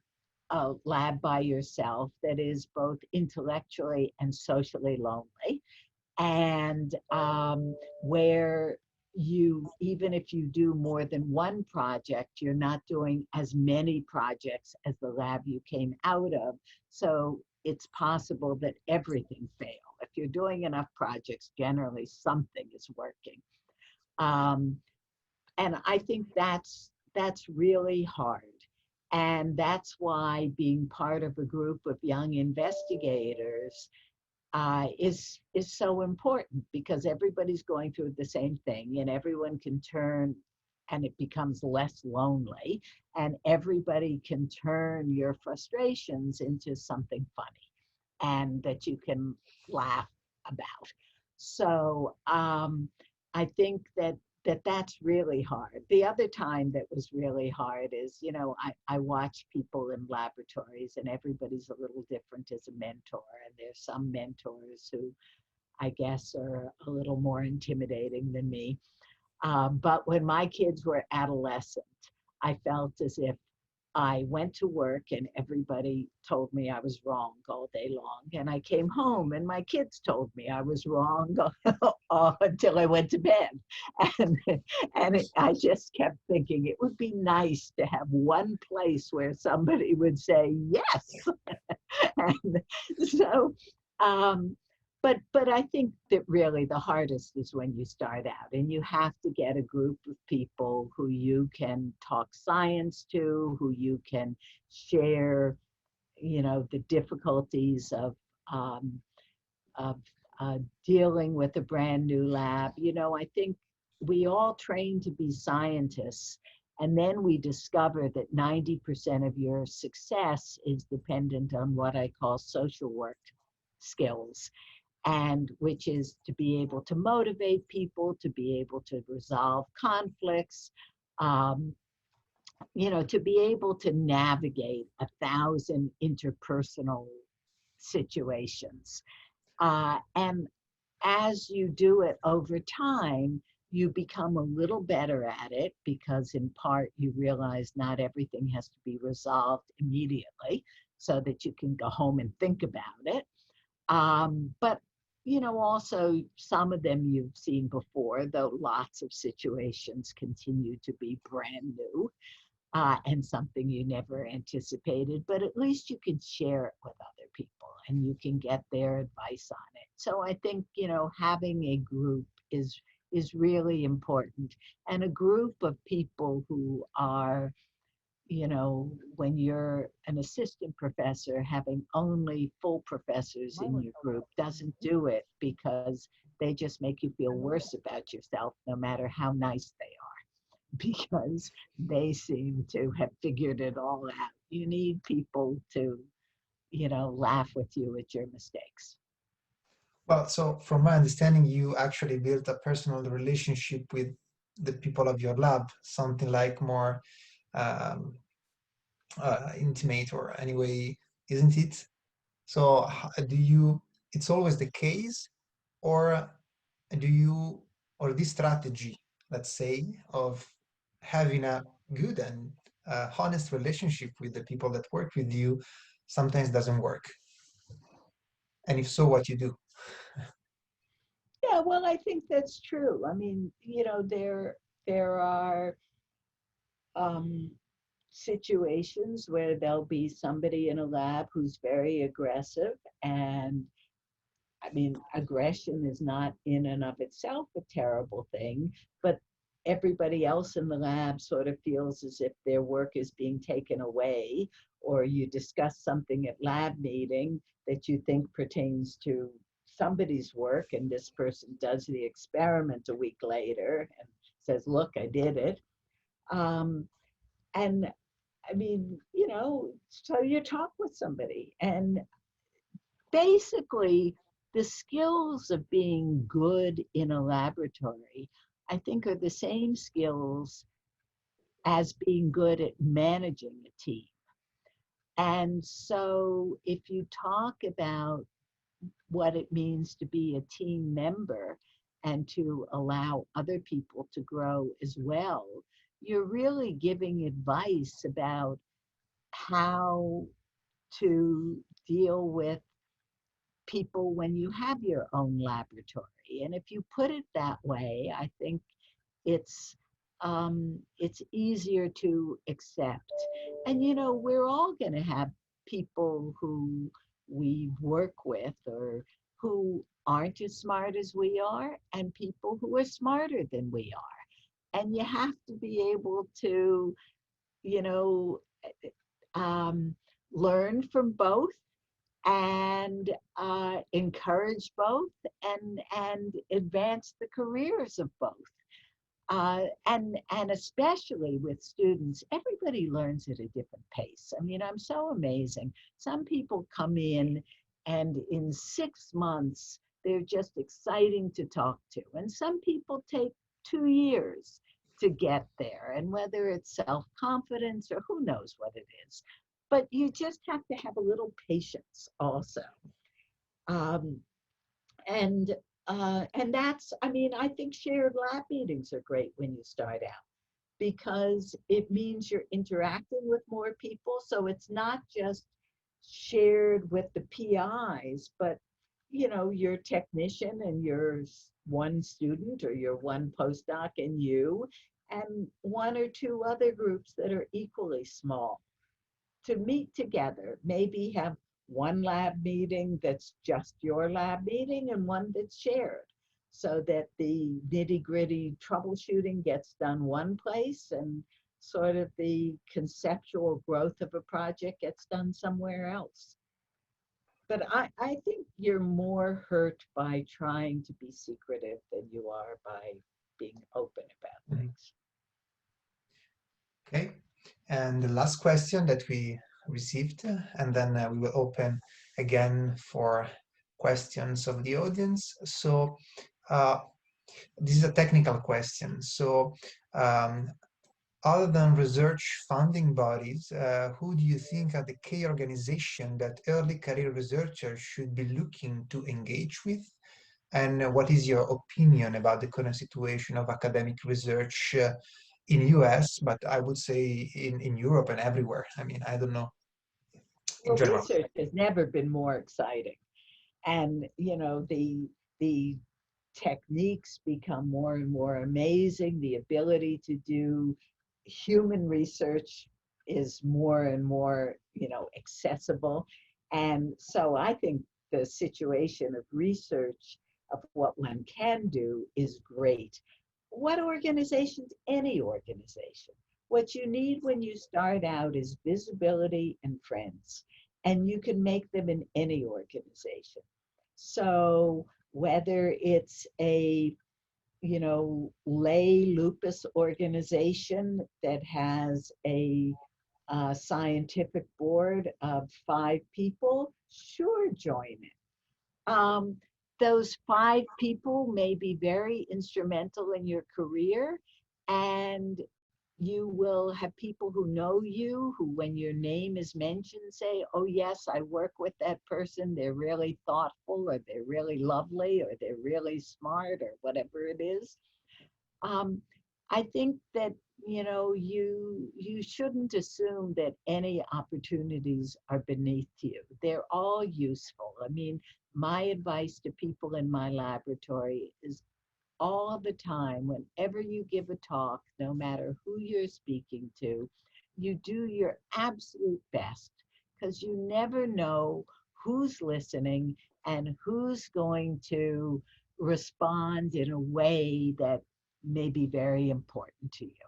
a lab by yourself that is both intellectually and socially lonely, and where you, even if you do more than one project, you're not doing as many projects as the lab you came out of. So it's possible that everything fail. If you're doing enough projects, generally something is working. And I think that's really hard. And that's why being part of a group of young investigators is so important, because everybody's going through the same thing, and everyone can turn, and it becomes less lonely, and everybody can turn your frustrations into something funny and that you can laugh about. So I think that's really hard. The other time that was really hard is, I watch people in laboratories, and everybody's a little different as a mentor. And there's some mentors who I guess are a little more intimidating than me. But when my kids were adolescent, I felt as if I went to work and everybody told me I was wrong all day long. And I came home and my kids told me I was wrong until I went to bed. And I just kept thinking it would be nice to have one place where somebody would say yes. And so, but I think that really the hardest is when you start out, and you have to get a group of people who you can talk science to, who you can share, the difficulties of of dealing with a brand new lab. You know, I think we all train to be scientists, and then we discover that 90% of your success is dependent on what I call social work skills, and which is to be able to motivate people, to be able to resolve conflicts, you know, to be able to navigate 1,000 interpersonal situations. And as you do it over time, you become a little better at it because in part you realize not everything has to be resolved immediately so that you can go home and think about it. But, you know, also some of them you've seen before, though lots of situations continue to be brand new and something you never anticipated, but at least you can share it with other people and you can get their advice on it. So I think, you know, having a group is really important, and a group of people who are, you know, when you're an assistant professor, having only full professors in your group doesn't do it, because they just make you feel worse about yourself no matter how nice they are, because they seem to have figured it all out. You need people to, you know, laugh with you at your mistakes. Well, so from my understanding, you actually built a personal relationship with the people of your lab, something like more um, intimate, or anyway, isn't it? So do you, it's always the case, or do you, or this strategy, let's say, of having a good and honest relationship with the people that work with you sometimes doesn't work? And if so, what you do? Yeah, well, I think that's true. I mean, you know, there are situations where there'll be somebody in a lab who's very aggressive, and I mean, aggression is not in and of itself a terrible thing, but everybody else in the lab sort of feels as if their work is being taken away, or you discuss something at lab meeting that you think pertains to somebody's work, and this person does the experiment a week later and says, look, I did it. And I mean, you know, so you talk with somebody, and basically the skills of being good in a laboratory, I think, are the same skills as being good at managing a team. And so if you talk about what it means to be a team member and to allow other people to grow as well, you're really giving advice about how to deal with people when you have your own laboratory. And if you put it that way, I think it's easier to accept. And you know, we're all going to have people who we work with or who aren't as smart as we are, and people who are smarter than we are. And you have to be able to, you know, learn from both and encourage both and advance the careers of both. And especially with students, everybody learns at a different pace. I mean, I'm so amazing. Some people come in and in 6 months, they're just exciting to talk to. And some people take 2 years to get there. And whether it's self-confidence or who knows what it is, but you just have to have a little patience also. And that's, I mean, I think shared lab meetings are great when you start out, because it means you're interacting with more people. So it's not just shared with the PIs, but, you know, your technician and your one student or your one postdoc and you, and 1 or 2 other groups that are equally small, to meet together, maybe have one lab meeting that's just your lab meeting and one that's shared, so that the nitty-gritty troubleshooting gets done one place and sort of the conceptual growth of a project gets done somewhere else. But I think you're more hurt by trying to be secretive than you are by being open about things. Okay, and the last question that we received, and then we will open again for questions of the audience. So this is a technical question. So other than research funding bodies, who do you think are the key organizations that early career researchers should be looking to engage with? And what is your opinion about the current situation of academic research in US, but I would say in Europe and everywhere? I mean, I don't know, in Well, general. research has never been more exciting. And, you know, the techniques become more and more amazing. The ability to do human research is more and more, you know, accessible. And so I think the situation of research of what one can do is great. What organizations? Any organization. What you need when you start out is visibility and friends, and you can make them in any organization. So whether it's a, you know, lay lupus organization that has a scientific board of 5 people, sure, join it. Those 5 people may be very instrumental in your career, and you will have people who know you, who when your name is mentioned say, oh yes, I work with that person, they're really thoughtful, or they're really lovely, or they're really smart, or whatever it is. I think that, you know, you shouldn't assume that any opportunities are beneath you. They're all useful. I mean, my advice to people in my laboratory is all the time, whenever you give a talk, no matter who you're speaking to, you do your absolute best, because you never know who's listening and who's going to respond in a way that may be very important to you.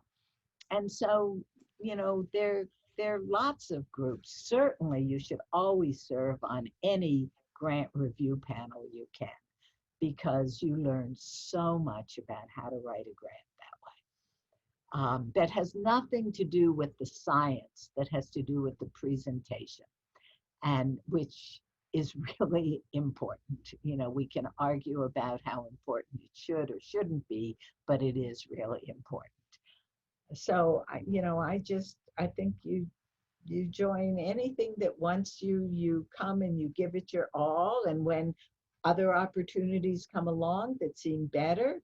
And so, you know, there are lots of groups. Certainly, you should always serve on any grant review panel you can, because you learn so much about how to write a grant that way. That has nothing to do with the science, that has to do with the presentation, and which is really important. You know, we can argue about how important it should or shouldn't be, but it is really important. So, you know, I think you join anything that once you come and you give it your all, and when other opportunities come along that seem better,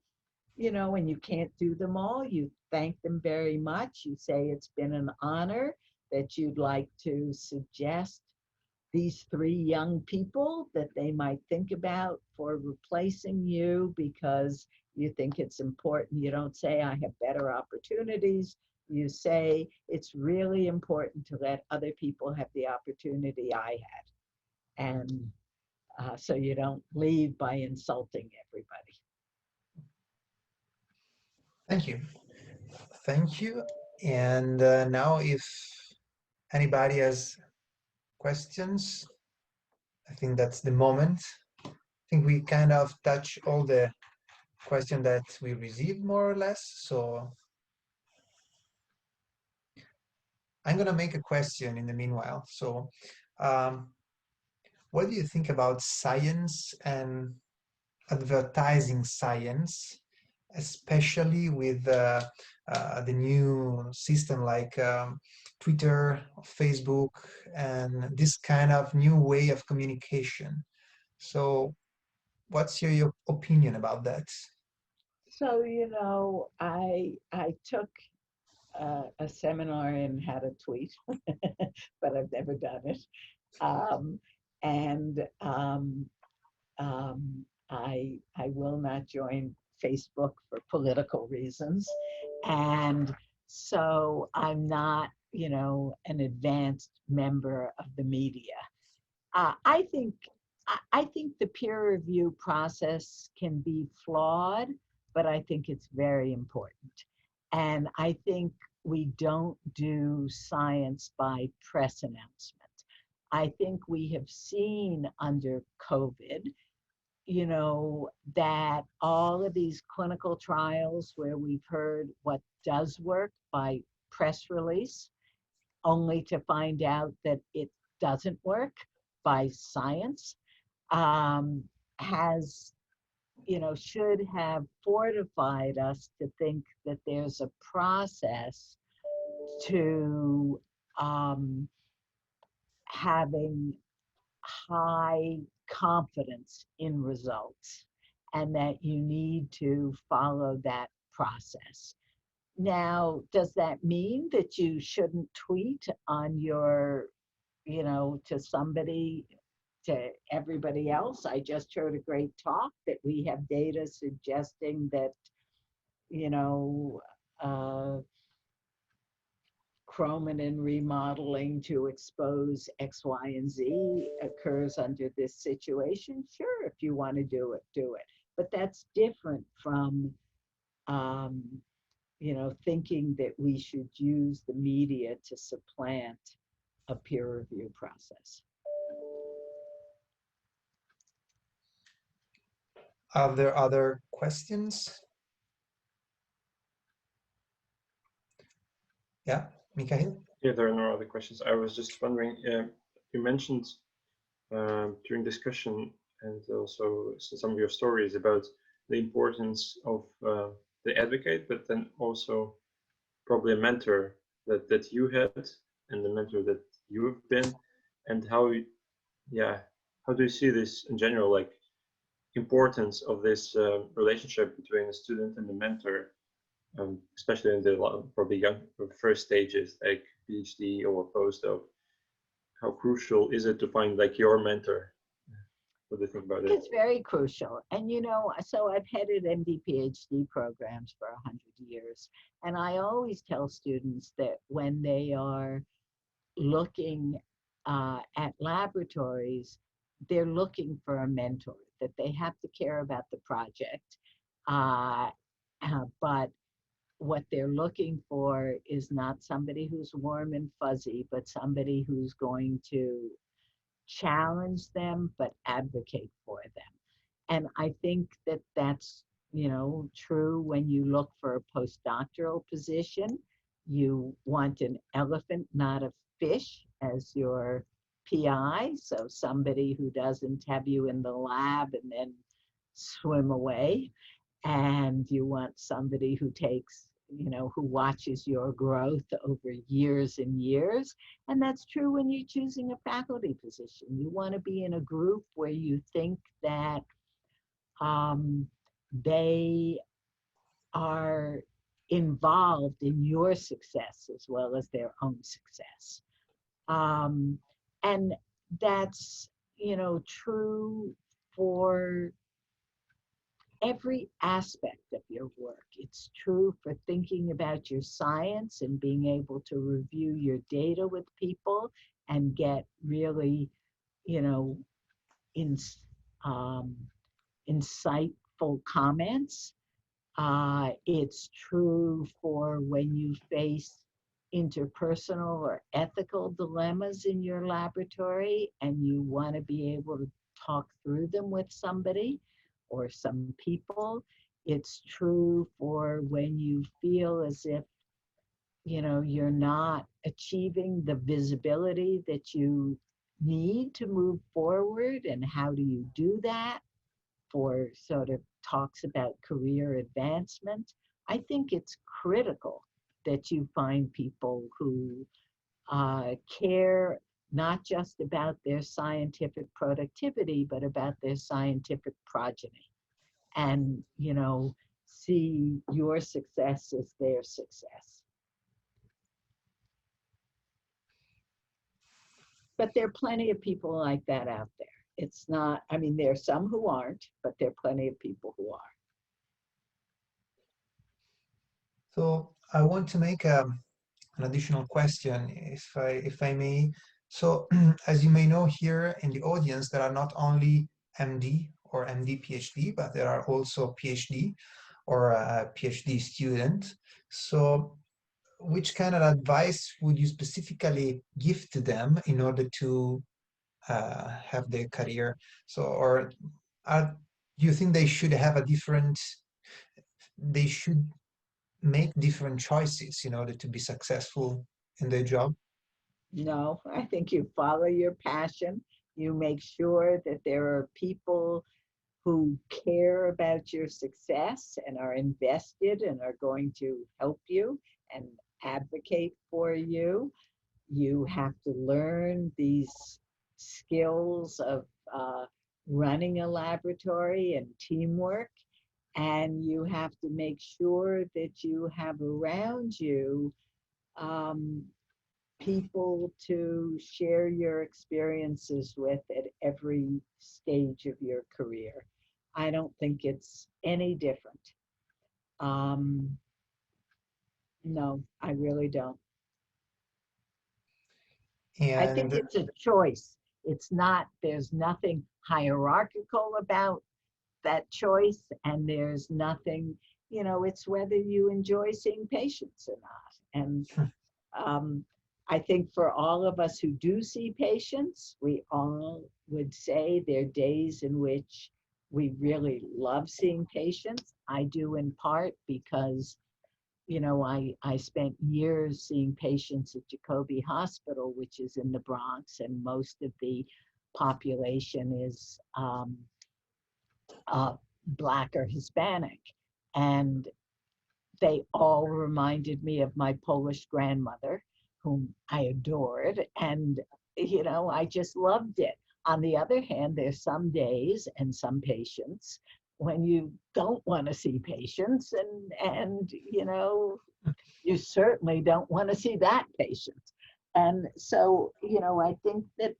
you know, and you can't do them all, you thank them very much. You say it's been an honor, that you'd like to suggest these 3 young people that they might think about for replacing you, because you think it's important. You don't say, I have better opportunities. You say, it's really important to let other people have the opportunity I had. And so you don't leave by insulting everybody. Thank you. Thank you. And now if anybody has questions, I think that's the moment. I think we kind of touch all the questions that we received, more or less. So I'm going to make a question in the meanwhile. So what do you think about science and advertising science, especially with the new system like Twitter, Facebook, and this kind of new way of communication? So what's your opinion about that? So, you know, I took a seminar in how to tweet, but I've never done it. And I will not join Facebook for political reasons. And so I'm not, you know, an advanced member of the media. I think the peer review process can be flawed, but I think it's very important. And I think we don't do science by press announcement. I think we have seen under COVID, you know, that all of these clinical trials where we've heard what does work by press release, only to find out that it doesn't work by science, has, you know, should have fortified us to think that there's a process to having high confidence in results, and that you need to follow that process. Now, does that mean that you shouldn't tweet on your, you know, to somebody, to everybody else? I just heard a great talk that we have data suggesting that, you know, chromatin remodeling to expose X, Y, and Z occurs under this situation. Sure, if you want to do it, do it. But that's different from, you know, thinking that we should use the media to supplant a peer review process. Are there other questions? Yeah, Mikhail? Yeah, there are no other questions. I was just wondering, you mentioned during discussion and also some of your stories about the importance of the advocate, but then also probably a mentor that you had and the mentor that you have been, and how, yeah, how do you see this in general, like importance of this relationship between the student and the mentor, especially in the probably young first stages like PhD or postdoc? How crucial is it to find like your mentor? What do you think about it? It's very crucial. And, you know, so I've headed MD PhD programs for 100 years. And I always tell students that when they are looking at laboratories, they're looking for a mentor, that they have to care about the project. But what they're looking for is not somebody who's warm and fuzzy, but somebody who's going to challenge them, but advocate for them. And I think that that's, you know, true when you look for a postdoctoral position. You want an elephant, not a fish, as your PI. So somebody who doesn't have you in the lab and then swim away. And you want somebody who takes, you know, who watches your growth over years and years. And that's true when you're choosing a faculty position. You want to be in a group where you think that they are involved in your success as well as their own success. And that's, you know, true for every aspect of your work. It's true for thinking about your science and being able to review your data with people and get really, you know, insightful comments. It's true for when you face interpersonal or ethical dilemmas in your laboratory and you want to be able to talk through them with somebody or some people. It's true for when you feel as if, you know, you're not achieving the visibility that you need to move forward, and how do you do that, for sort of talks about career advancement. I think it's critical that you find people who care not just about their scientific productivity, but about their scientific progeny. And, you know, see your success as their success. But there are plenty of people like that out there. It's not, I mean, there are some who aren't, but there are plenty of people who are. So I want to make an additional question, if I may. So as you may know, here in the audience, there are not only MD or MD PhD, but there are also PhD or a PhD student. So which kind of advice would you specifically give to them in order to have their career. So, or do you think they should have a different, they should make different choices in order to be successful in their job? No, I think you follow your passion. You make sure that there are people who care about your success and are invested and are going to help you and advocate for you. You have to learn these skills of running a laboratory and teamwork. And you have to make sure that you have around you people to share your experiences with at every stage of your career. I don't think it's any different. No, I really don't. I think And it's a choice. It's not, there's nothing hierarchical about that choice, and there's nothing, you know, it's whether you enjoy seeing patients or not. And I think for all of us who do see patients, we all would say there are days in which we really love seeing patients. I do in part because, you know, I spent years seeing patients at Jacobi Hospital, which is in the Bronx, and most of the population is Black or Hispanic. And they all reminded me of my Polish grandmother, whom I adored. And, you know, I just loved it. On the other hand, there's some days and some patients when you don't want to see patients, and you know, you certainly don't want to see that patient. And so, you know, I think that,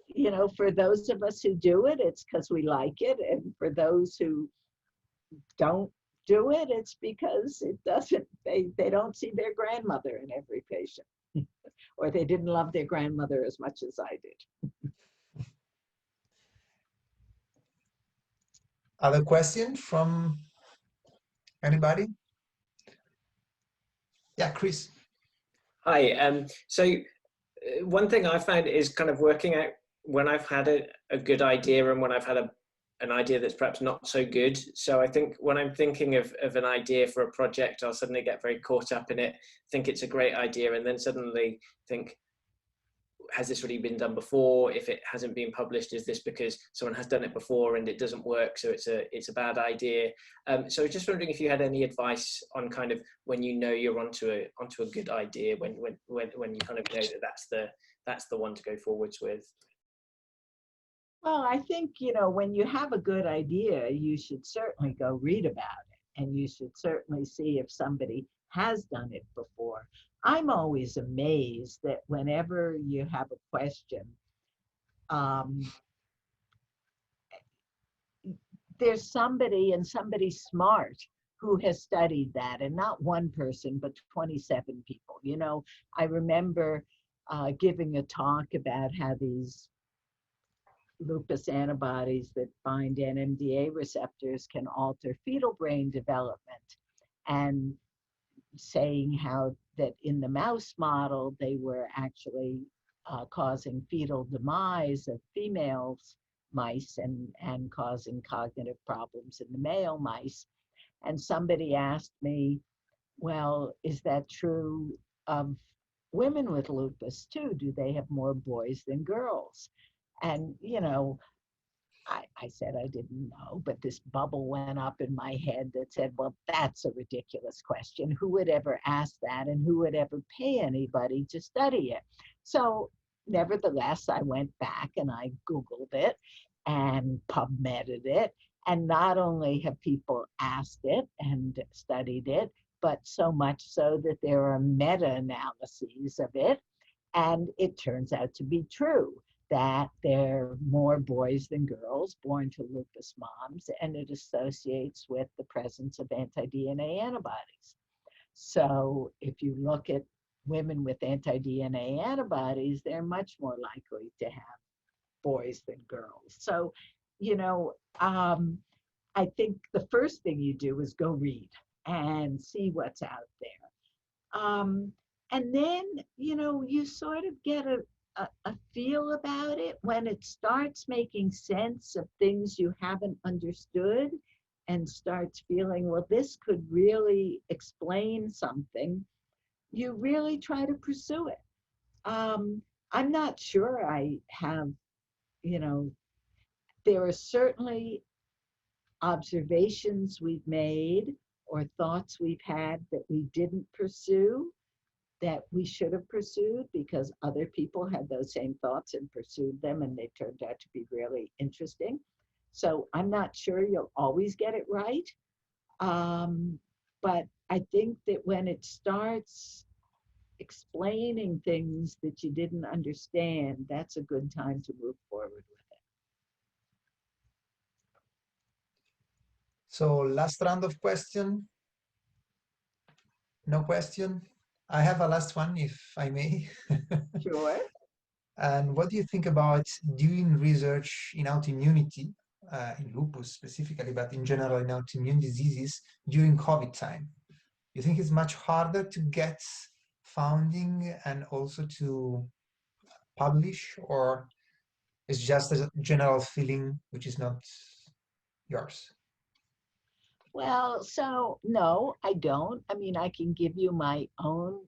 you know, for those of us who do it, it's because we like it. And for those who don't do it, it's because it doesn't, they don't see their grandmother in every patient. Or they didn't love their grandmother as much as I did. other question from anybody? Yeah, Chris. Hi. One thing I find is kind of working out when I've had a good idea and when I've had an idea that's perhaps not so good. So I think when I'm thinking of an idea for a project, I'll suddenly get very caught up in it, think it's a great idea, and then suddenly think, has this really been done before? If it hasn't been published, is this because someone has done it before and it doesn't work, so it's a bad idea? So I was just wondering if you had any advice on kind of when you know you're onto a good idea, when you kind of know that that's the one to go forwards with. Well, I think, you know, when you have a good idea, you should certainly go read about it, and you should certainly see if somebody has done it before. I'm always amazed that whenever you have a question, there's somebody, and somebody smart, who has studied that, and not one person, but 27 people. You know, I remember giving a talk about how these lupus antibodies that bind NMDA receptors can alter fetal brain development, and saying how that in the mouse model, they were actually causing fetal demise of females mice and causing cognitive problems in the male mice. And somebody asked me, well, is that true of women with lupus too? Do they have more boys than girls? And, you know, I said I didn't know, but this bubble went up in my head that said, well, that's a ridiculous question. Who would ever ask that, and who would ever pay anybody to study it? So nevertheless, I went back and I Googled it and PubMeded it. And not only have people asked it and studied it, but so much so that there are meta-analyses of it. And it turns out to be true that there are more boys than girls born to lupus moms, and it associates with the presence of anti-DNA antibodies. So if you look at women with anti-DNA antibodies, they're much more likely to have boys than girls. So, you know, I think the first thing you do is go read and see what's out there. And then, you know, you sort of get a feel about it. When it starts making sense of things you haven't understood and starts feeling, well, this could really explain something, you really try to pursue it. I'm not sure I have, you know, there are certainly observations we've made or thoughts we've had that we didn't pursue that we should have pursued because other people had those same thoughts and pursued them and they turned out to be really interesting. So I'm not sure you'll always get it right. But I think that when it starts explaining things that you didn't understand, that's a good time to move forward with it. So last round of question. No question? I have a last one, if I may. Sure. And what do you think about doing research in autoimmunity, in lupus specifically, but in general in autoimmune diseases during COVID time? You think it's much harder to get funding and also to publish, or it's just a general feeling which is not yours? Well, so no, I don't. I mean, I can give you my own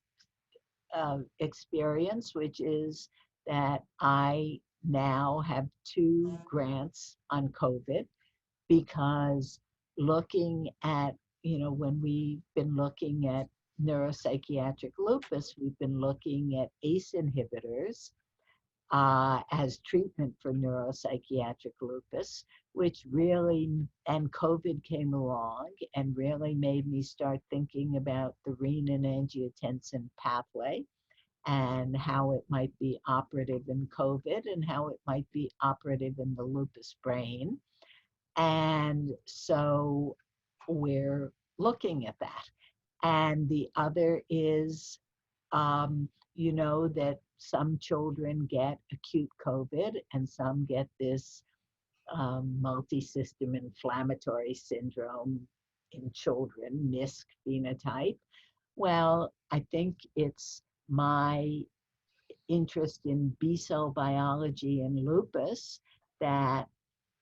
experience, which is that I now have 2 grants on COVID because looking at, when we've been looking at neuropsychiatric lupus, we've been looking at ACE inhibitors as treatment for neuropsychiatric lupus, which really, and COVID came along and really made me start thinking about the renin-angiotensin pathway and how it might be operative in COVID and how it might be operative in the lupus brain. And so we're looking at that. And the other is, that some children get acute COVID and some get this multi-system inflammatory syndrome in children, MISC phenotype. Well, I think it's my interest in B-cell biology and lupus that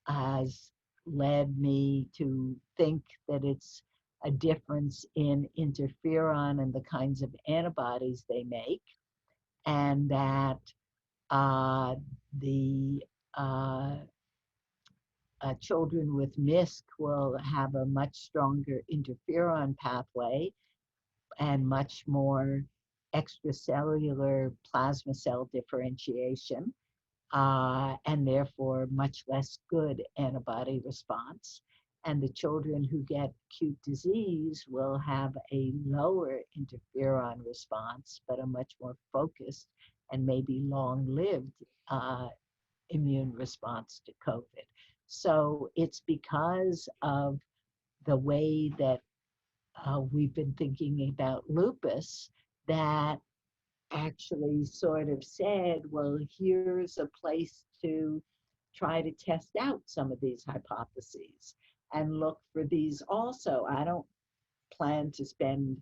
has led me to think that it's a difference in interferon and the kinds of antibodies they make, and that the children with MISC will have a much stronger interferon pathway and much more extracellular plasma cell differentiation, and therefore much less good antibody response. And the children who get acute disease will have a lower interferon response, but a much more focused and maybe long-lived immune response to COVID. So it's because of the way that we've been thinking about lupus that actually sort of said, well, here's a place to try to test out some of these hypotheses and look for these also. I don't plan to spend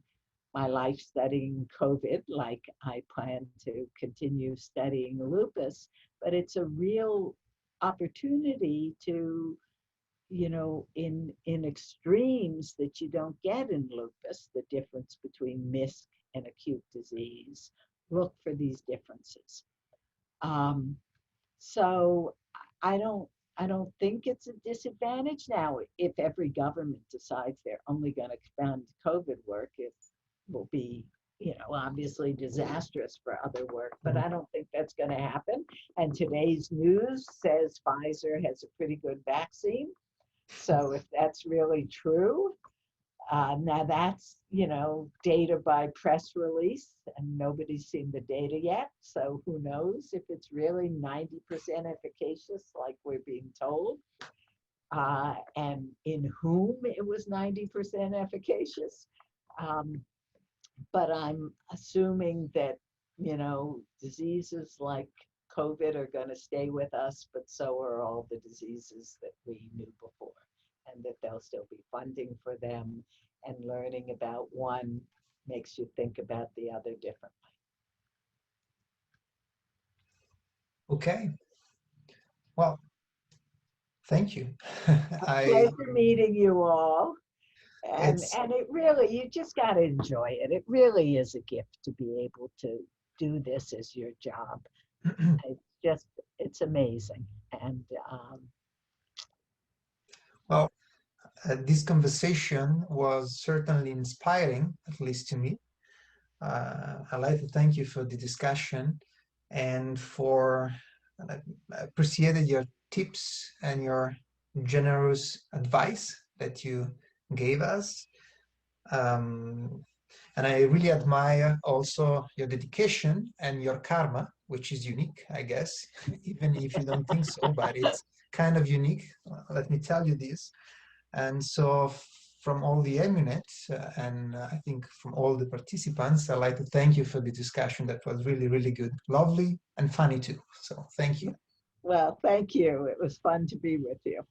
my life studying COVID like I plan to continue studying lupus, but it's a real opportunity to, in extremes that you don't get in lupus, the difference between MISC and acute disease, look for these differences. So I don't think it's a disadvantage. Now, if every government decides they're only going to fund COVID work, it will be, obviously disastrous for other work, but I don't think that's going to happen. And today's news says Pfizer has a pretty good vaccine. So if that's really true, now that's, data by press release, and nobody's seen the data yet. So who knows if it's really 90% efficacious like we're being told, and in whom it was 90% efficacious. But I'm assuming that, diseases like COVID are going to stay with us, but so are all the diseases that we knew before, and that there'll still be funding for them, and learning about one makes you think about the other differently. Okay. Well, thank you. Pleasure meeting you all. And It's it really, you just got to enjoy it. It really is a gift to be able to do this as your job. It's amazing. And well, this conversation was certainly inspiring, at least to me. I'd like to thank you for the discussion and for appreciated your tips and your generous advice that you gave us. And I really admire also your dedication and your karma, which is unique, I guess, even if you don't think so, but it's kind of unique. Let me tell you this. And so from all the EMEUNET and I think from all the participants, I'd like to thank you for the discussion. That was really, really good, lovely and funny too. So thank you. well, thank you. It was fun to be with you.